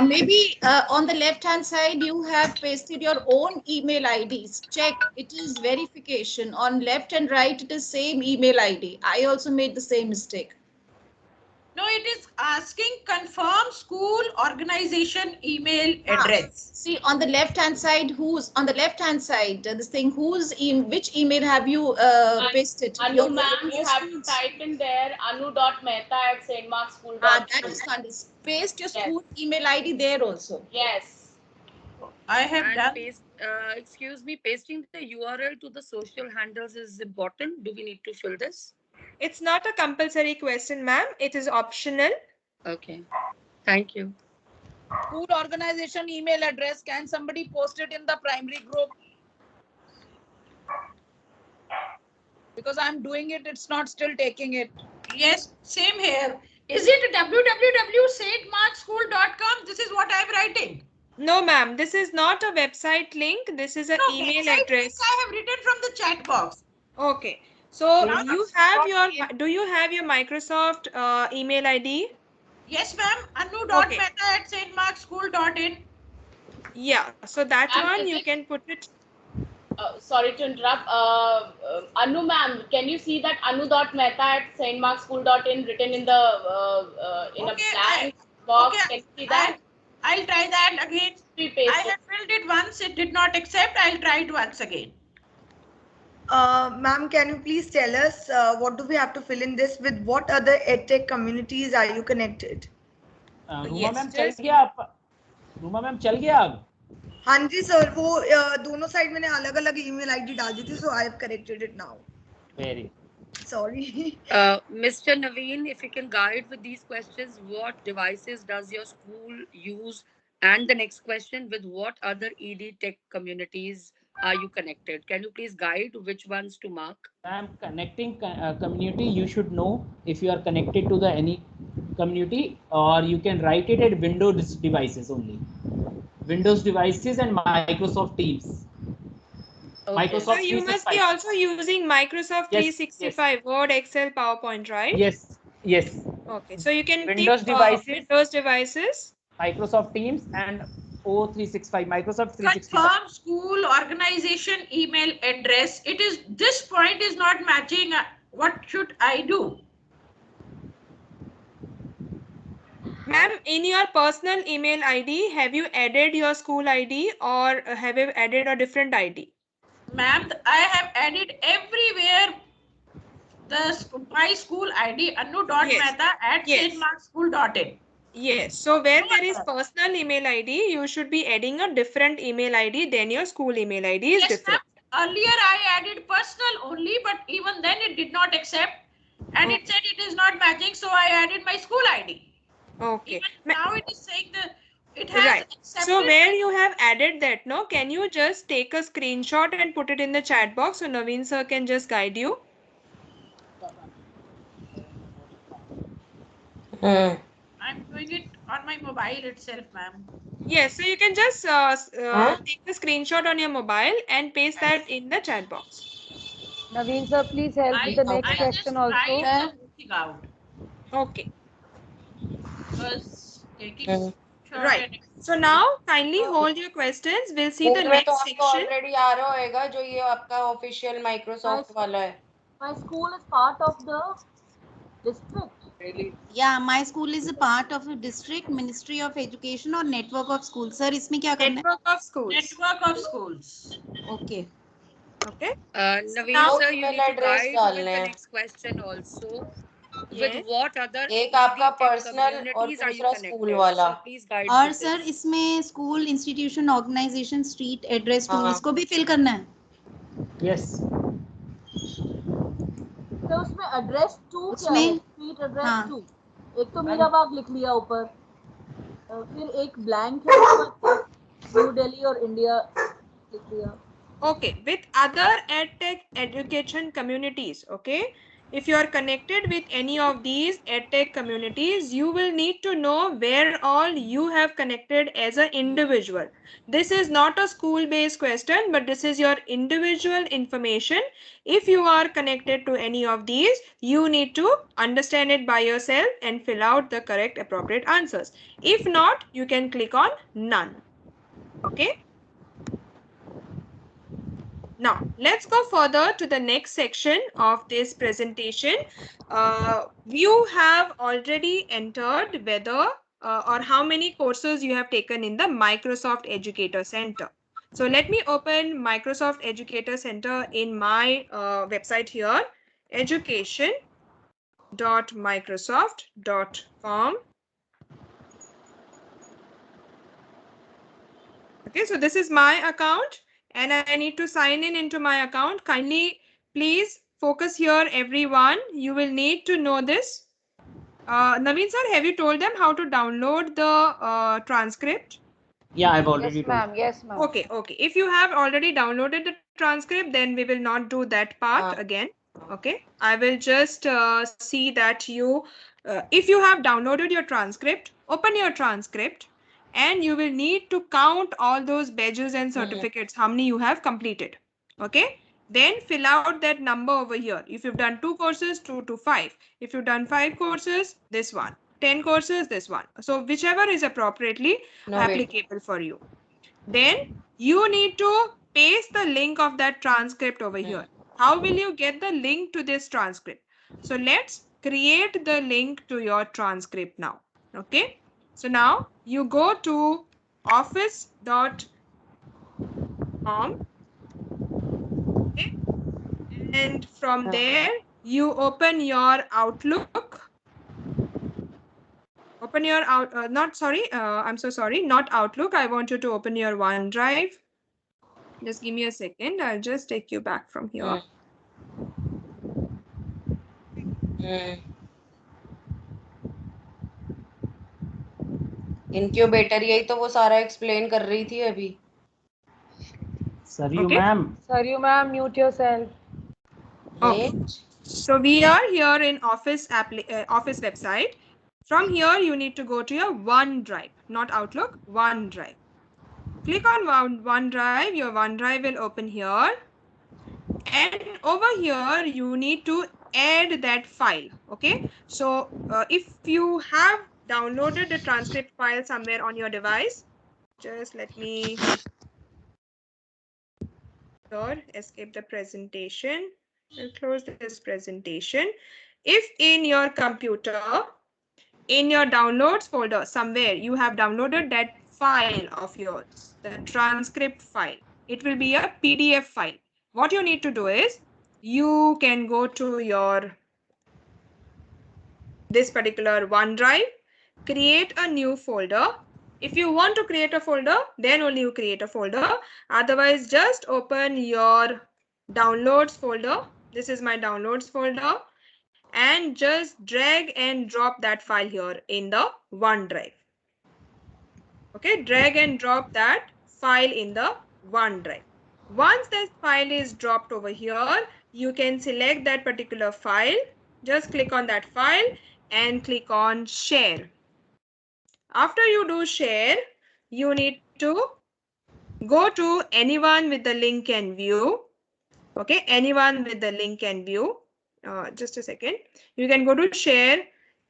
Maybe on the left hand side you have pasted your own email IDs. Check, it is verification. On left and right it is same email ID. I also made the same mistake.
No, it is asking confirm school organization email address.
See on the left hand side, who's on the left hand side, this thing, which email have you pasted?
Anu ma'am, you have to type in there anu.mehta@stmarkschool.com.
That is fine. Paste your school email ID there also.
Yes.
I have done.
Excuse me, pasting the URL to the social handles is important. Do we need to fill this?
It's not a compulsory question, ma'am. It is optional.
Okay. Thank you.
School organization email address. Can somebody post it in the primary group? Because I'm doing it, it's not still taking it.
Yes, same here. Is it www.stmarkschool.com? This is what I'm writing.
No, ma'am. This is not a website link. This is an email address.
I have written from the chat box.
Okay. So you have your. Do you have your Microsoft email ID?
Yes, ma'am. anu.mehta@stmarkschool.in.
Yeah. So that one you can put it.
Sorry to interrupt. Anu ma'am, can you see that anu.mehta@stmarkschool.in written in the a blank box?
Okay,
can you see that?
I'll try that again. I had filled it once, it did not accept. I'll try it once again.
Ma'am, can you please tell us what do we have to fill in this? With what other edtech communities are you connected?
Ruma ma'am चल गया आप? Ruma ma'am चल गया अब?
हाँ जी sir, वो दोनों side मैंने अलग अलग ईमेल आईडी डाल दी थी, so I have corrected it now.
Very.
Sorry. Mr. Naveen, if you can guide with these questions, what devices does your school use? And the next question, with what other ED tech communities are you connected? Can you please guide which ones to mark?
I'm connecting community. You should know if you are connected to the any community, or you can write it at Windows devices only. Windows devices and Microsoft Teams.
Okay.
So you must be also using Microsoft
Yes,
365, Word, Excel, PowerPoint, right?
Yes, yes.
Okay, so you can
Windows
keep
devices.
Windows devices,
Microsoft Teams and O365, Microsoft 365.
Confirm school organization email address. It is, this point is not matching. What should I do?
Ma'am, in your personal email ID, have you added your school ID or have you added a different ID?
Ma'am, I have added everywhere my school ID anu.mehta@stmarkschool.in.
Yes, so where there is personal email ID, you should be adding a different email ID than your school email ID is
Yes,
different.
Earlier I added personal only, but even then it did not accept, and it said it is not matching, so I added my school ID.
Okay.
Even now it is saying that it has accepted.
So where you have added that, no, can you just take a screenshot and put it in the chat box so Naveen sir can just guide you?
I'm doing it on my mobile itself, ma'am.
Yes, so you can just take the screenshot on your mobile and paste that in the chat box.
Naveen sir, please help with the next question also.
Out.
Okay.
Was taking
Right. So now kindly hold your questions. We'll see the next section.
Already आ रहा होएगा जो ये आपका official Microsoft वाला है.
My school is part of the district.
Yeah, my school is a part of a district, Ministry of Education or network of schools. Sir, इसमें क्या करना है?
Network of schools.
Network of schools.
Okay.
Okay.
Naveen
Now
sir, you need to
address
guide with
डालने
the
हैं.
next question also.
Yes.
With what other
एक आपका
ED tech
personal और
communities are you
दूसरा
connected?
School वाला.
So please guide
और
with
sir
this.
इसमें school, institution, organisation, street address two,
हाँ.
इसको भी फिल करना है?
Yes.
तो उसमें एड्रेस 2 क्या है? Street address 2. एक तो मीरा बाग लिख लिया ऊपर, फिर एक ब्लैंक है ऊपर, न्यू दिल्ली और इंडिया लिख लिया.
Okay, with other EdTech education communities, okay, if you are connected with any of these EdTech communities, you will need to know where all you have connected as an individual. This is not a school-based question, but this is your individual information. If you are connected to any of these, you need to understand it by yourself and fill out the correct appropriate answers. If not, you can click on none. Okay. Now, let's go further to the next section of this presentation. You have already entered whether or how many courses you have taken in the Microsoft Educator Center. So let me open Microsoft Educator Center in my website here, education.microsoft.com. Okay, so this is my account and I need to sign in into my account. Kindly, please focus here, everyone. You will need to know this. Naveen sir, have you told them how to download the transcript?
Yeah, I've already
Yes, ma'am. Yes, ma'am.
Okay, okay. If you have already downloaded the transcript, then we will not do that part again. Okay, I will just see that you, if you have downloaded your transcript, open your transcript. And you will need to count all those badges and certificates, how many you have completed. Okay. Then fill out that number over here. If you've done 2 courses, 2 to 5. If you've done 5 courses, this one. 10 courses, this one. So whichever is appropriately applicable for you. Then you need to paste the link of that transcript over here. How will you get the link to this transcript? So let's create the link to your transcript now. Okay. So now you go to office.com, okay, and from there you open your Outlook. Open your not Outlook. I want you to open your OneDrive. Just give me a second. I'll just take you back from here.
Incubator यही तो वो सारा explain कर रही थी अभी.
Saryu
Okay.
ma'am.
Saryu ma'am, mute yourself.
Okay. So we are here in Office Office website. From here, you need to go to your OneDrive, not Outlook, OneDrive. Click on OneDrive. Your OneDrive will open here. And over here, you need to add that file. Okay. So if you have downloaded the transcript file somewhere on your device, just let me escape the presentation and close this presentation. If in your computer, in your downloads folder somewhere, you have downloaded that file of yours, the transcript file, it will be a PDF file. What you need to do is, you can go to your this particular OneDrive, create a new folder. If you want to create a folder, then only you create a folder. Otherwise, just open your downloads folder. This is my downloads folder. And just drag and drop that file here in the OneDrive. Okay, drag and drop that file in the OneDrive. Once that file is dropped over here, you can select that particular file. Just click on that file and click on share. After you do share, you need to go to anyone with the link and view. Okay, anyone with the link and view. Just a second. You can go to share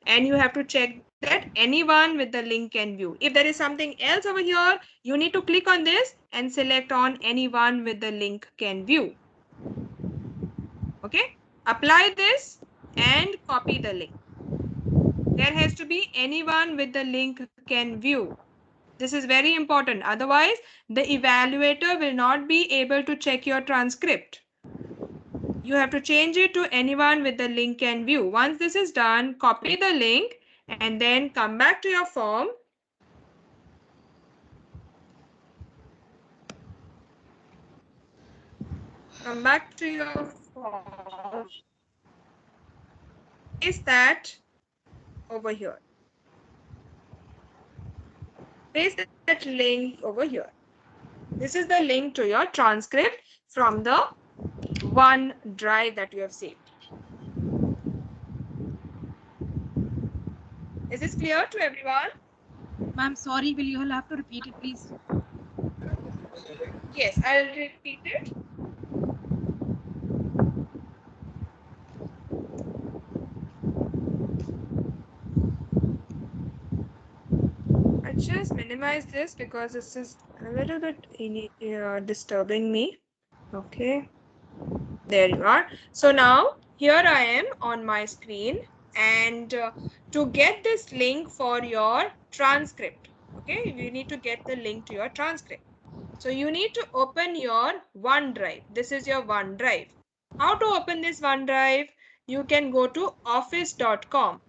and you have to check that anyone with the link can view. If there is something else over here, you need to click on this and select on anyone with the link can view. Okay, apply this and copy the link. There has to be anyone with the link can view. This is very important. Otherwise, the evaluator will not be able to check your transcript. You have to change it to anyone with the link can view. Once this is done, copy the link and then come back to your form. Come back to your form. Is that over here? Paste that link over here. This is the link to your transcript from the OneDrive that you have saved. Is this clear to everyone?
Ma'am, sorry, will you all have to repeat it, please?
Yes, I'll repeat it. I'll just minimize this because this is a little bit disturbing me. Okay, there you are. So now here I am on my screen, and to get this link for your transcript, okay, you need to get the link to your transcript. So you need to open your OneDrive. This is your OneDrive. How to open this OneDrive? You can go to office.com.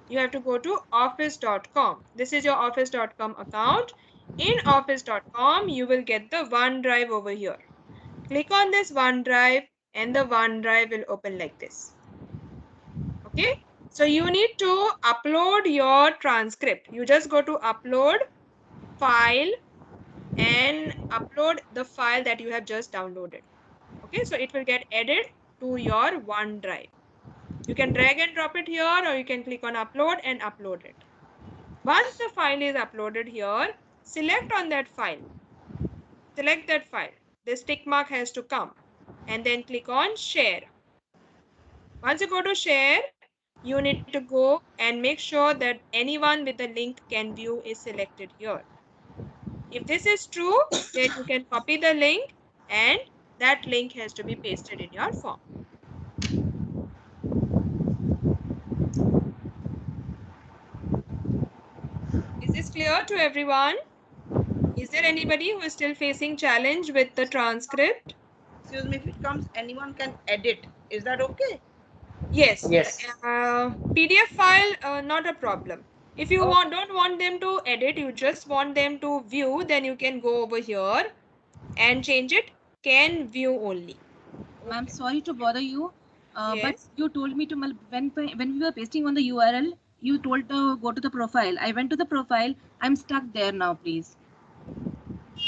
You have to go to office.com. This is your office.com account. In office.com, you will get the OneDrive over here. Click on this OneDrive and the OneDrive will open like this. Okay. So you need to upload your transcript. You just go to upload file and upload the file that you have just downloaded. Okay. So it will get added to your OneDrive. You can drag and drop it here, or you can click on upload and upload it. Once the file is uploaded here, select on that file. Select that file. This tick mark has to come and then click on share. Once you go to share, you need to go and make sure that anyone with the link can view is selected here. If this is true, then you can copy the link and that link has to be pasted in your form. Is this clear to everyone? Is there anybody who is still facing challenge with the transcript?
Excuse me, if it comes, anyone can edit. Is that okay?
Yes.
Yes.
PDF file, not a problem. If you don't want them to edit, you just want them to view, then you can go over here and change it can view only.
Ma'am, sorry to bother you, but
Yes.
you told me to when we were pasting on the URL, you told to go to the profile. I went to the profile. I'm stuck there now, please.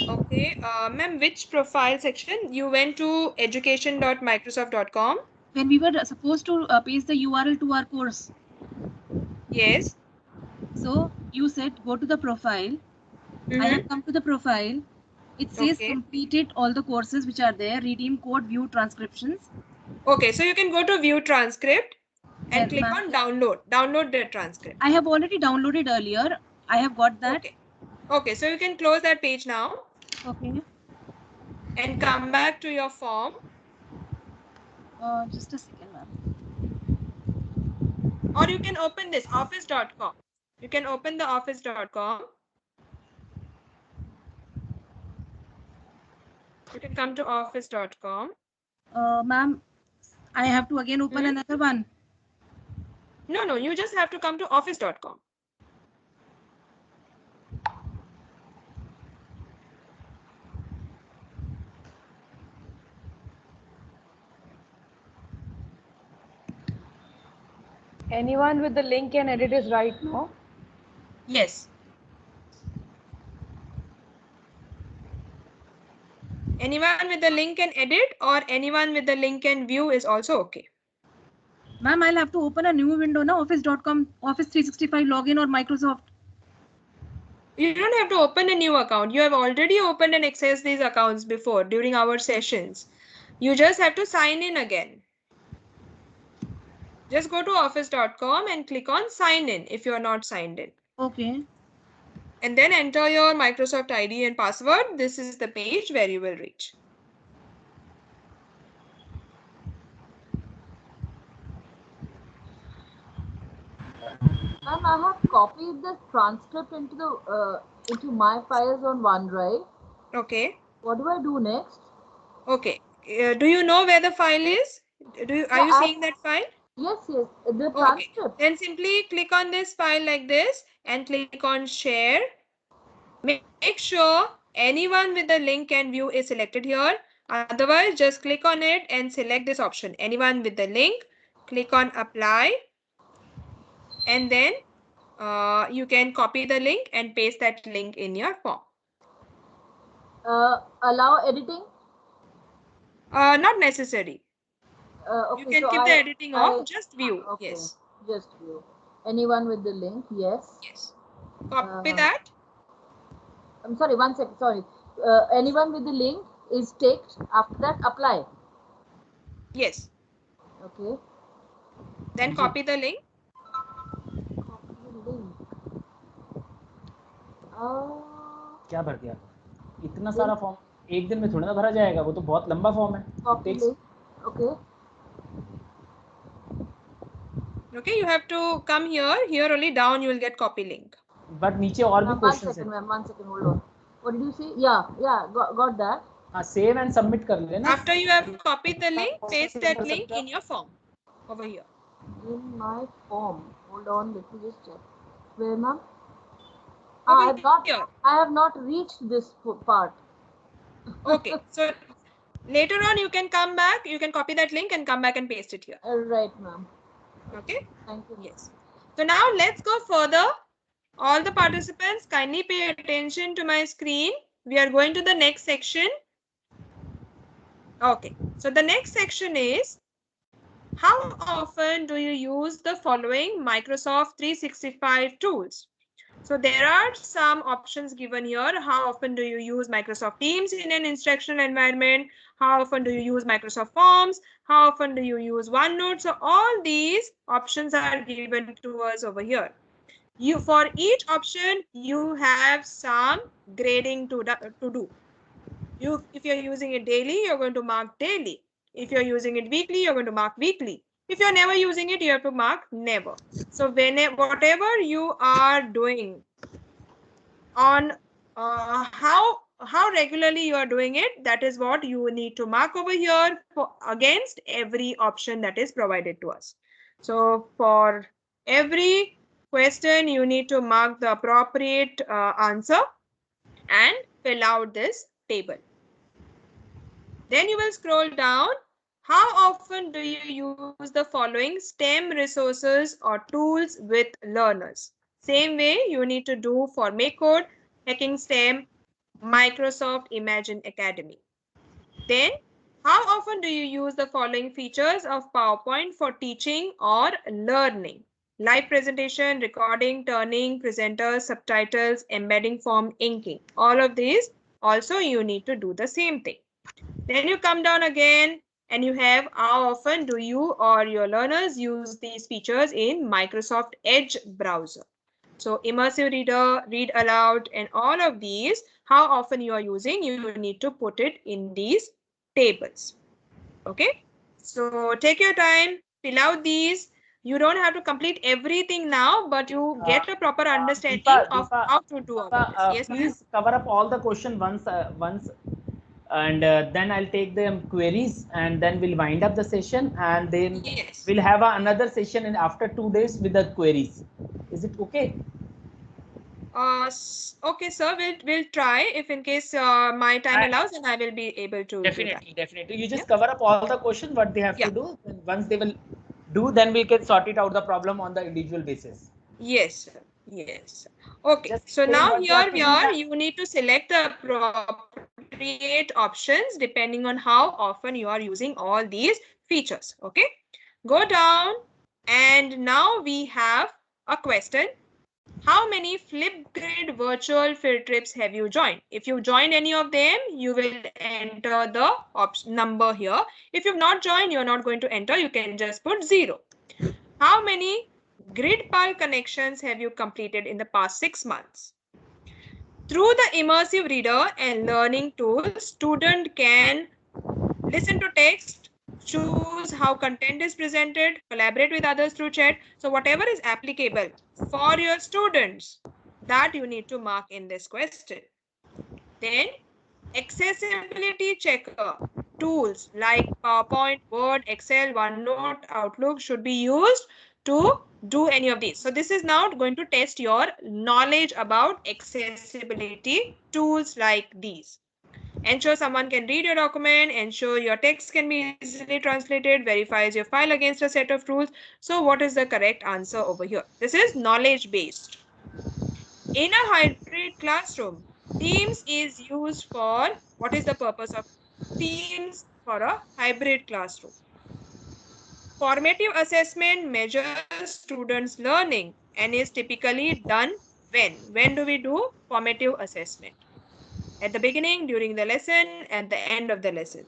Okay, ma'am, which profile section? You went to education.microsoft.com.
When we were supposed to paste the URL to our course.
Yes.
So you said go to the profile. I have come to the profile. It says completed all the courses which are there. Redeem code, view transcriptions.
Okay, so you can go to view transcript and click on download. Download the transcript.
I have already downloaded earlier. I have got that.
Okay. Okay, so you can close that page now.
Okay.
And come back to your form.
Just a second, ma'am.
Or you can open this office.com. You can open the office.com. You can come to office.com.
Ma'am, I have to again open another one.
No, you just have to come to office.com.
Anyone with the link can edit is right, no?
Yes. Anyone with the link can edit or anyone with the link can view is also okay.
Ma'am, I'll have to open a new window now, office.com, Office 365 login or Microsoft.
You don't have to open a new account. You have already opened and accessed these accounts before during our sessions. You just have to sign in again. Just go to office.com and click on sign in if you are not signed in.
Okay.
And then enter your Microsoft ID and password. This is the page where you will reach.
Ma'am, I have copied the transcript into the into my files on OneDrive.
Okay.
What do I do next?
Okay. Do you know where the file is? Are you seeing that file?
Yes, the transcript.
Okay. Then simply click on this file like this and click on share. Make sure anyone with the link and view is selected here. Otherwise, just click on it and select this option. Anyone with the link, click on apply. And then you can copy the link and paste that link in your form.
Allow editing?
Not necessary.
Okay,
you can
so
keep the editing off, just view.
Okay,
yes.
Just view. Anyone with the link, yes.
Yes. Copy that.
I'm sorry, one second, sorry. Anyone with the link is ticked. After that, apply.
Yes.
Okay.
Then copy the link.
क्या भर दिया? इतना सारा form एक दिन में थोड़ा ना भरा जाएगा, वो तो बहुत लंबा फॉर्म है.
Okay.
Okay, you have to come here. Here only down you will get copy link.
But नीचे और भी questions हैं.
One second, hold on. What did you say? Yeah, got that.
Save and submit कर लेना.
After you have copied the link, paste that link in your form over here.
In my form. Hold on, let me just check. Where, ma'am?
I
have not reached this part.
Okay, so later on you can come back. You can copy that link and come back and paste it here.
Right, ma'am.
Okay.
Thank you.
Yes. So now let's go further. All the participants, kindly pay attention to my screen. We are going to the next section. Okay. So the next section is, how often do you use the following Microsoft 365 tools? So there are some options given here. How often do you use Microsoft Teams in an instructional environment? How often do you use Microsoft Forms? How often do you use OneNote? So all these options are given to us over here. For each option, you have some grading to do. If you're using it daily, you're going to mark daily. If you're using it weekly, you're going to mark weekly. If you're never using it, you have to mark never. So whatever you are doing on how regularly you are doing it, that is what you need to mark over here against every option that is provided to us. So for every question, you need to mark the appropriate answer and fill out this table. Then you will scroll down. How often do you use the following STEM resources or tools with learners? Same way you need to do for MakeCode, Hacking STEM, Microsoft Imagine Academy. Then, how often do you use the following features of PowerPoint for teaching or learning? Live presentation, recording, turning, presenters, subtitles, embedding form, inking. All of these also you need to do the same thing. Then you come down again and you have how often do you or your learners use these features in Microsoft Edge browser. So immersive reader, read aloud, and all of these, how often you are using, you need to put it in these tables. Okay. So take your time, fill out these. You don't have to complete everything now, but you get a proper understanding of how to do all of this. Yes,
please cover up all the question once, and then I'll take the queries, and then we'll wind up the session, and then we'll have another session in after 2 days with the queries. Is it okay?
Okay, sir. We'll try. If in case my time allows, then I will be able to.
Definitely. You just cover up all the questions what they have to do. And once they will do, then we can sort it out the problem on the individual basis.
Yes, sir. Yes. Okay. So now here you need to select the appropriate options depending on how often you are using all these features. Okay. Go down, and now we have a question. How many Flipgrid virtual field trips have you joined? If you joined any of them, you will enter the number here. If you've not joined, you're not going to enter. You can just put 0. How many GridPal connections have you completed in the past 6 months? Through the immersive reader and learning tool, student can listen to text, choose how content is presented, collaborate with others through chat. So whatever is applicable for your students, that you need to mark in this question. Then accessibility checker tools like PowerPoint, Word, Excel, OneNote, Outlook should be used to do any of these. So this is now going to test your knowledge about accessibility tools like these. Ensure someone can read your document, ensure your text can be easily translated, verifies your file against a set of rules. So what is the correct answer over here? This is knowledge based. In a hybrid classroom, Teams is used for, what is the purpose of Teams for a hybrid classroom? Formative assessment measures students' learning and is typically done when? When do we do formative assessment? At the beginning, during the lesson, at the end of the lesson.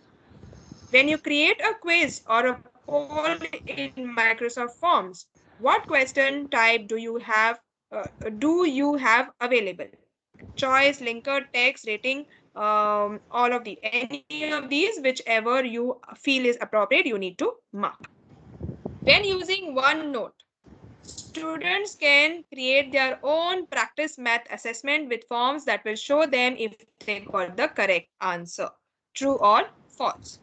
When you create a quiz or a poll in Microsoft Forms, what question type do you have available? Choice, linker, text, rating, all of these. Any of these, whichever you feel is appropriate, you need to mark. When using OneNote, students can create their own practice math assessment with forms that will show them if they got the correct answer, true or false.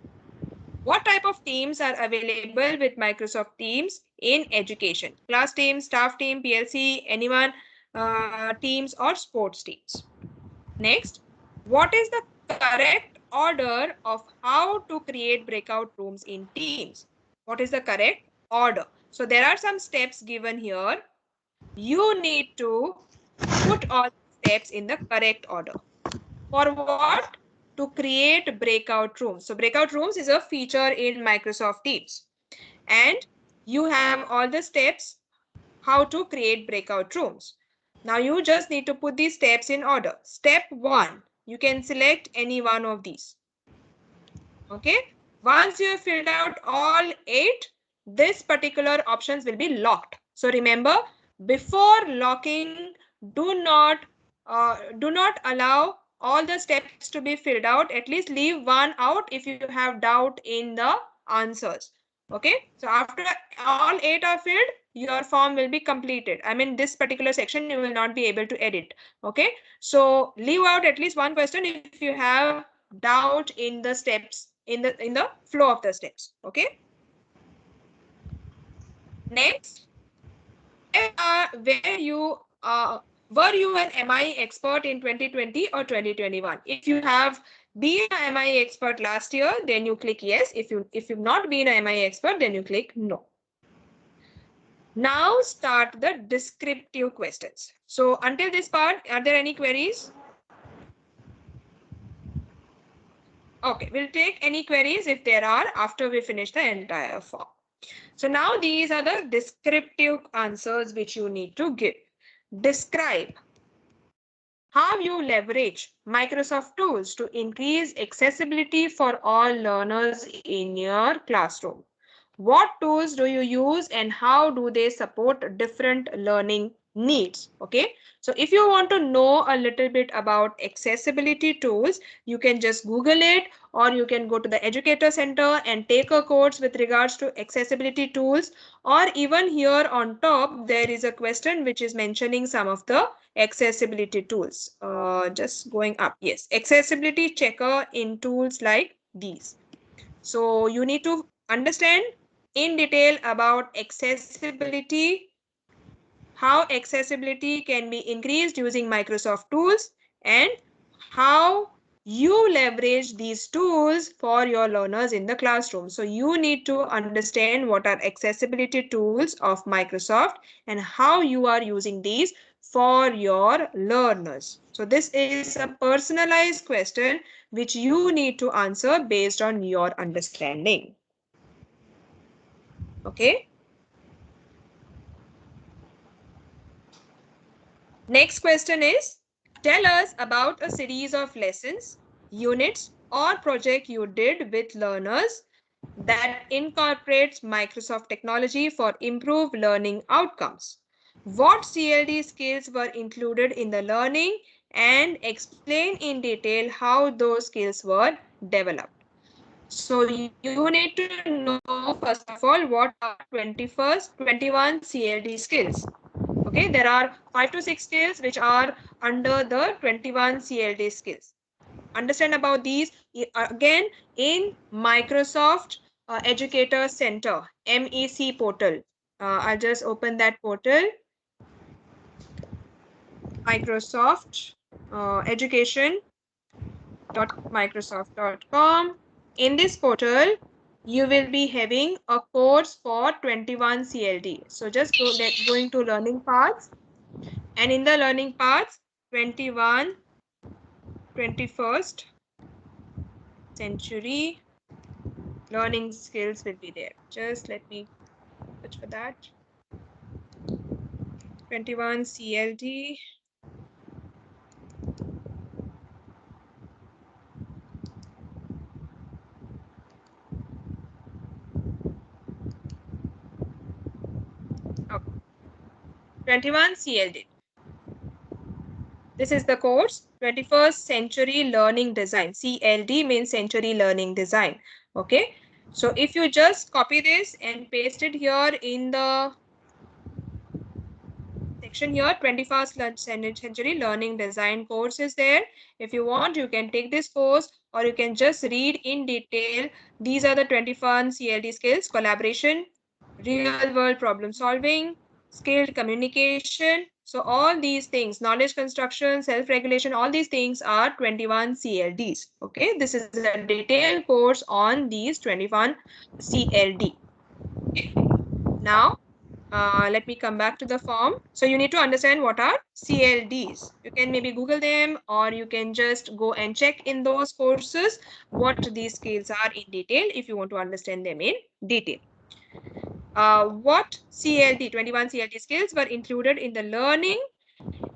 What type of teams are available with Microsoft Teams in education? Class team, staff team, PLC, anyone, teams or sports teams. Next, what is the correct order of how to create breakout rooms in Teams? What is the correct order? So there are some steps given here. You need to put all steps in the correct order. For what? To create breakout rooms. So breakout rooms is a feature in Microsoft Teams. And you have all the steps how to create breakout rooms. Now you just need to put these steps in order. Step 1, you can select any one of these. Okay. Once you have filled out all 8, this particular options will be locked. So remember, before locking, do not allow all the steps to be filled out. At least leave one out if you have doubt in the answers. Okay. So after all 8 are filled, your form will be completed. I mean, this particular section you will not be able to edit. Okay. So leave out at least one question if you have doubt in the steps, in the flow of the steps. Okay. Next, were you an MI expert in 2020 or 2021? If you have been an MI expert last year, then you click yes. If you've not been an MI expert, then you click no. Now start the descriptive questions. So until this part, are there any queries? Okay, we'll take any queries if there are after we finish the entire form. So now these are the descriptive answers which you need to give. Describe how you leverage Microsoft tools to increase accessibility for all learners in your classroom. What tools do you use and how do they support different learning needs? Okay, so if you want to know a little bit about accessibility tools, you can just Google it, or you can go to the Educator Center and take a course with regards to accessibility tools, or even here on top there is a question which is mentioning some of the accessibility tools. Just going up, yes, accessibility checker in tools like these. So you need to understand in detail about accessibility, how accessibility can be increased using Microsoft tools, and how you leverage these tools for your learners in the classroom. So you need to understand what are accessibility tools of Microsoft and how you are using these for your learners. So this is a personalized question which you need to answer based on your understanding. Okay. Next question is, tell us about a series of lessons, units, or project you did with learners that incorporates Microsoft technology for improved learning outcomes. What CLD skills were included in the learning, and explain in detail how those skills were developed. So you need to know first of all what are 21 CLD skills. Okay, there are 5 to 6 skills which are under the 21 CLD skills. Understand about these again in Microsoft Educator Center, MEC portal. I'll just open that portal. Microsoft education.microsoft.com. In this portal, you will be having a course for 21 CLD. So just going to learning paths, and in the learning paths 21, 21st century learning skills will be there. Just let me search for that. 21 CLD. Okay. 21 CLD. This is the course, 21st Century Learning Design. CLD means Century Learning Design. Okay. So if you just copy this and paste it here in the section here, 21st Century Learning Design course is there. If you want, you can take this course, or you can just read in detail. These are the 21 CLD skills: collaboration, real world problem solving, skilled communication. So all these things, knowledge construction, self-regulation, all these things are 21 CLDs. Okay, this is a detailed course on these 21 CLD. Okay. Now, let me come back to the form. So you need to understand what are CLDs. You can maybe Google them, or you can just go and check in those courses what these skills are in detail if you want to understand them in detail. What 21 CLD skills were included in the learning,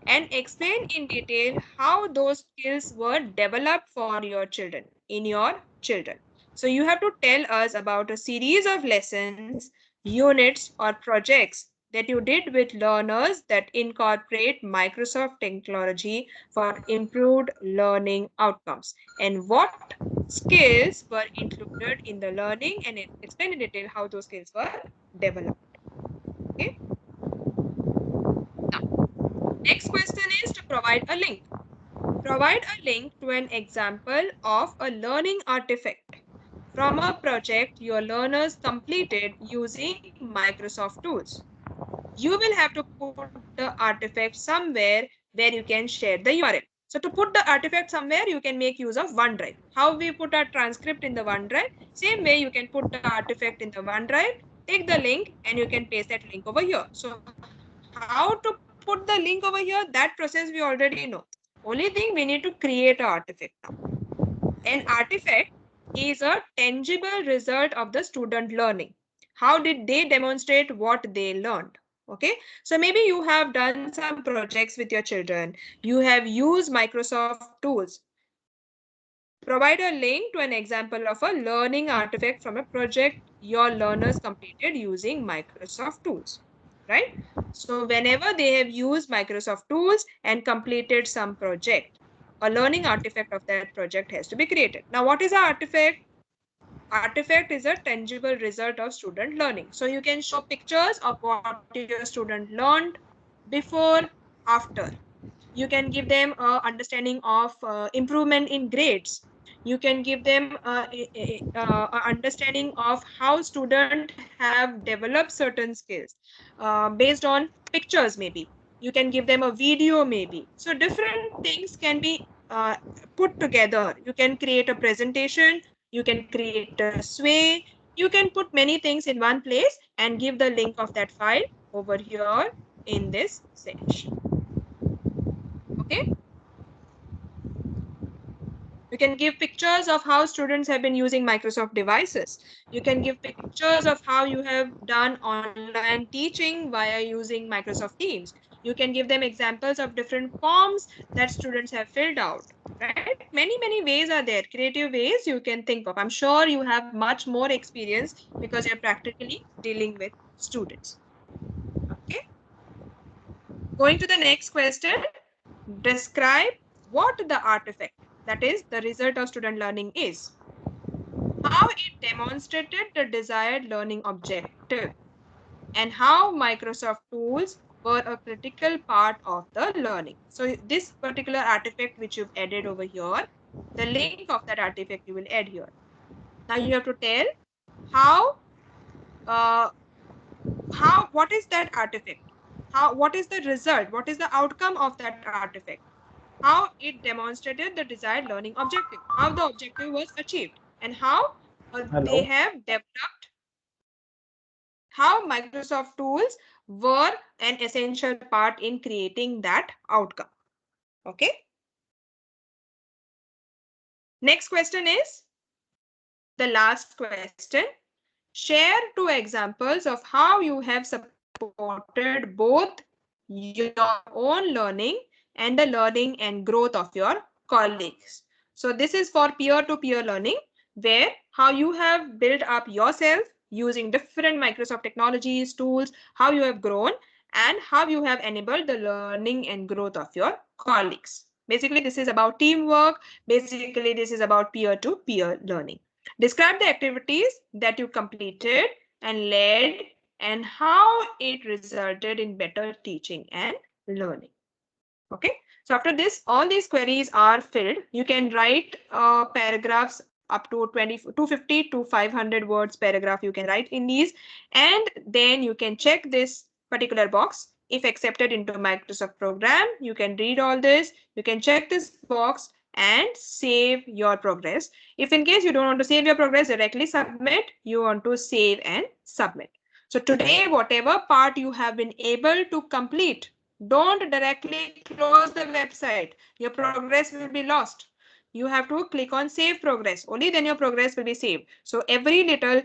and explain in detail how those skills were developed for your children, in your children. So you have to tell us about a series of lessons, units, or projects that you did with learners that incorporate Microsoft technology for improved learning outcomes, and what skills were included in the learning, and explain in detail how those skills were developed. Okay. Now, next question is to provide a link. Provide a link to an example of a learning artifact from a project your learners completed using Microsoft tools. You will have to put the artifact somewhere where you can share the URL. So to put the artifact somewhere, you can make use of OneDrive. How we put our transcript in the OneDrive, same way you can put the artifact in the OneDrive, take the link, and you can paste that link over here. So how to put the link over here, that process we already know. Only thing, we need to create an artifact now. An artifact is a tangible result of the student learning. How did they demonstrate what they learned? Okay, so maybe you have done some projects with your children. You have used Microsoft tools. Provide a link to an example of a learning artifact from a project your learners completed using Microsoft tools, right? So whenever they have used Microsoft tools and completed some project, a learning artifact of that project has to be created. Now, what is an artifact? Artifact is a tangible result of student learning. So you can show pictures of what your student learned before, after. You can give them understanding of improvement in grades. You can give them understanding of how students have developed certain skills based on pictures maybe. You can give them a video maybe. So different things can be put together. You can create a presentation. You can create a sway. You can put many things in one place and give the link of that file over here in this section. Okay. You can give pictures of how students have been using Microsoft devices. You can give pictures of how you have done online teaching via using Microsoft Teams. You can give them examples of different forms that students have filled out, right? Many ways are there, creative ways you can think of. I'm sure you have much more experience because you're practically dealing with students. Okay. Going to the next question, describe what the artifact, that is the result of student learning, is. How it demonstrated the desired learning objective and how Microsoft tools were a critical part of the learning. So this particular artifact which you've added over here, the link of that artifact you will add here. Now you have to tell what is that artifact? What is the result? What is the outcome of that artifact? How it demonstrated the desired learning objective, how the objective was achieved, and how they have developed, how Microsoft tools were an essential part in creating that outcome. Okay. Next question is the last question. Share 2 examples of how you have supported both your own learning and the learning and growth of your colleagues. So this is for peer-to-peer learning, where how you have built up yourself using different Microsoft technologies, tools, how you have grown and how you have enabled the learning and growth of your colleagues. Basically, this is about teamwork. Basically, this is about peer-to-peer learning. Describe the activities that you completed and led and how it resulted in better teaching and learning. Okay, so after this, all these queries are filled. You can write paragraphs up to 250 to 500 words paragraph you can write in these, and then you can check this particular box. If accepted into Microsoft program, you can read all this, you can check this box and save your progress. If in case you don't want to save your progress, directly submit, you want to save and submit. So today, whatever part you have been able to complete, don't directly close the website. Your progress will be lost. You have to click on save progress. Only then your progress will be saved. So every little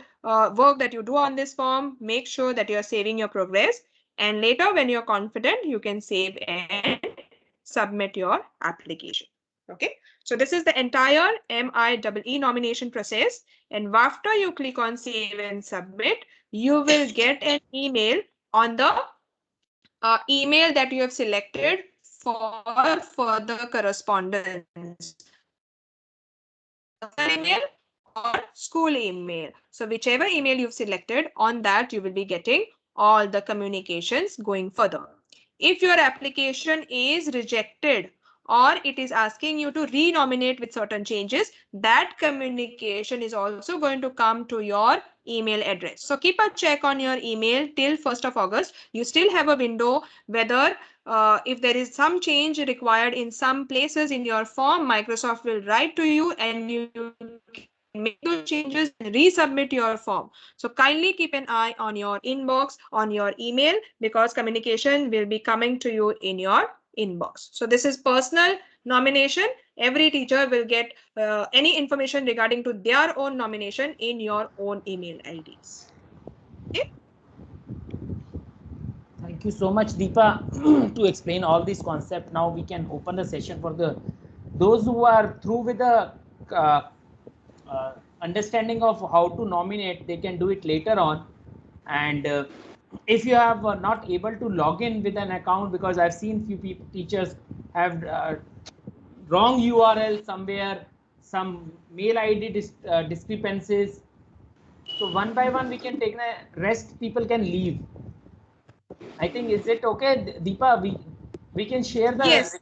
work that you do on this form, make sure that you are saving your progress. And later when you're confident, you can save and submit your application. Okay, so this is the entire MIEE nomination process. And after you click on save and submit, you will get an email on the email that you have selected for further correspondence. Email or school email. So whichever email you've selected, on that you will be getting all the communications going further. If your application is rejected or it is asking you to renominate with certain changes, that communication is also going to come to your email address. So keep a check on your email till 1st of August. You still have a window whether if there is some change required in some places in your form, Microsoft will write to you and you can make those changes and resubmit your form. So kindly keep an eye on your inbox, on your email, because communication will be coming to you in your inbox. So this is personal nomination. every teacher will get any information regarding to their own nomination in your own email IDs. Okay?
Thank you so much, Deepa, to explain all these concepts. Now we can open the session for those who are through with the understanding of how to nominate. They can do it later on. And if you have not able to log in with an account, because I've seen few people, teachers have wrong URL somewhere, some mail ID discrepancies. So one by one we can take the rest. People can leave. I think, is it okay, Deepa? We can share the recording.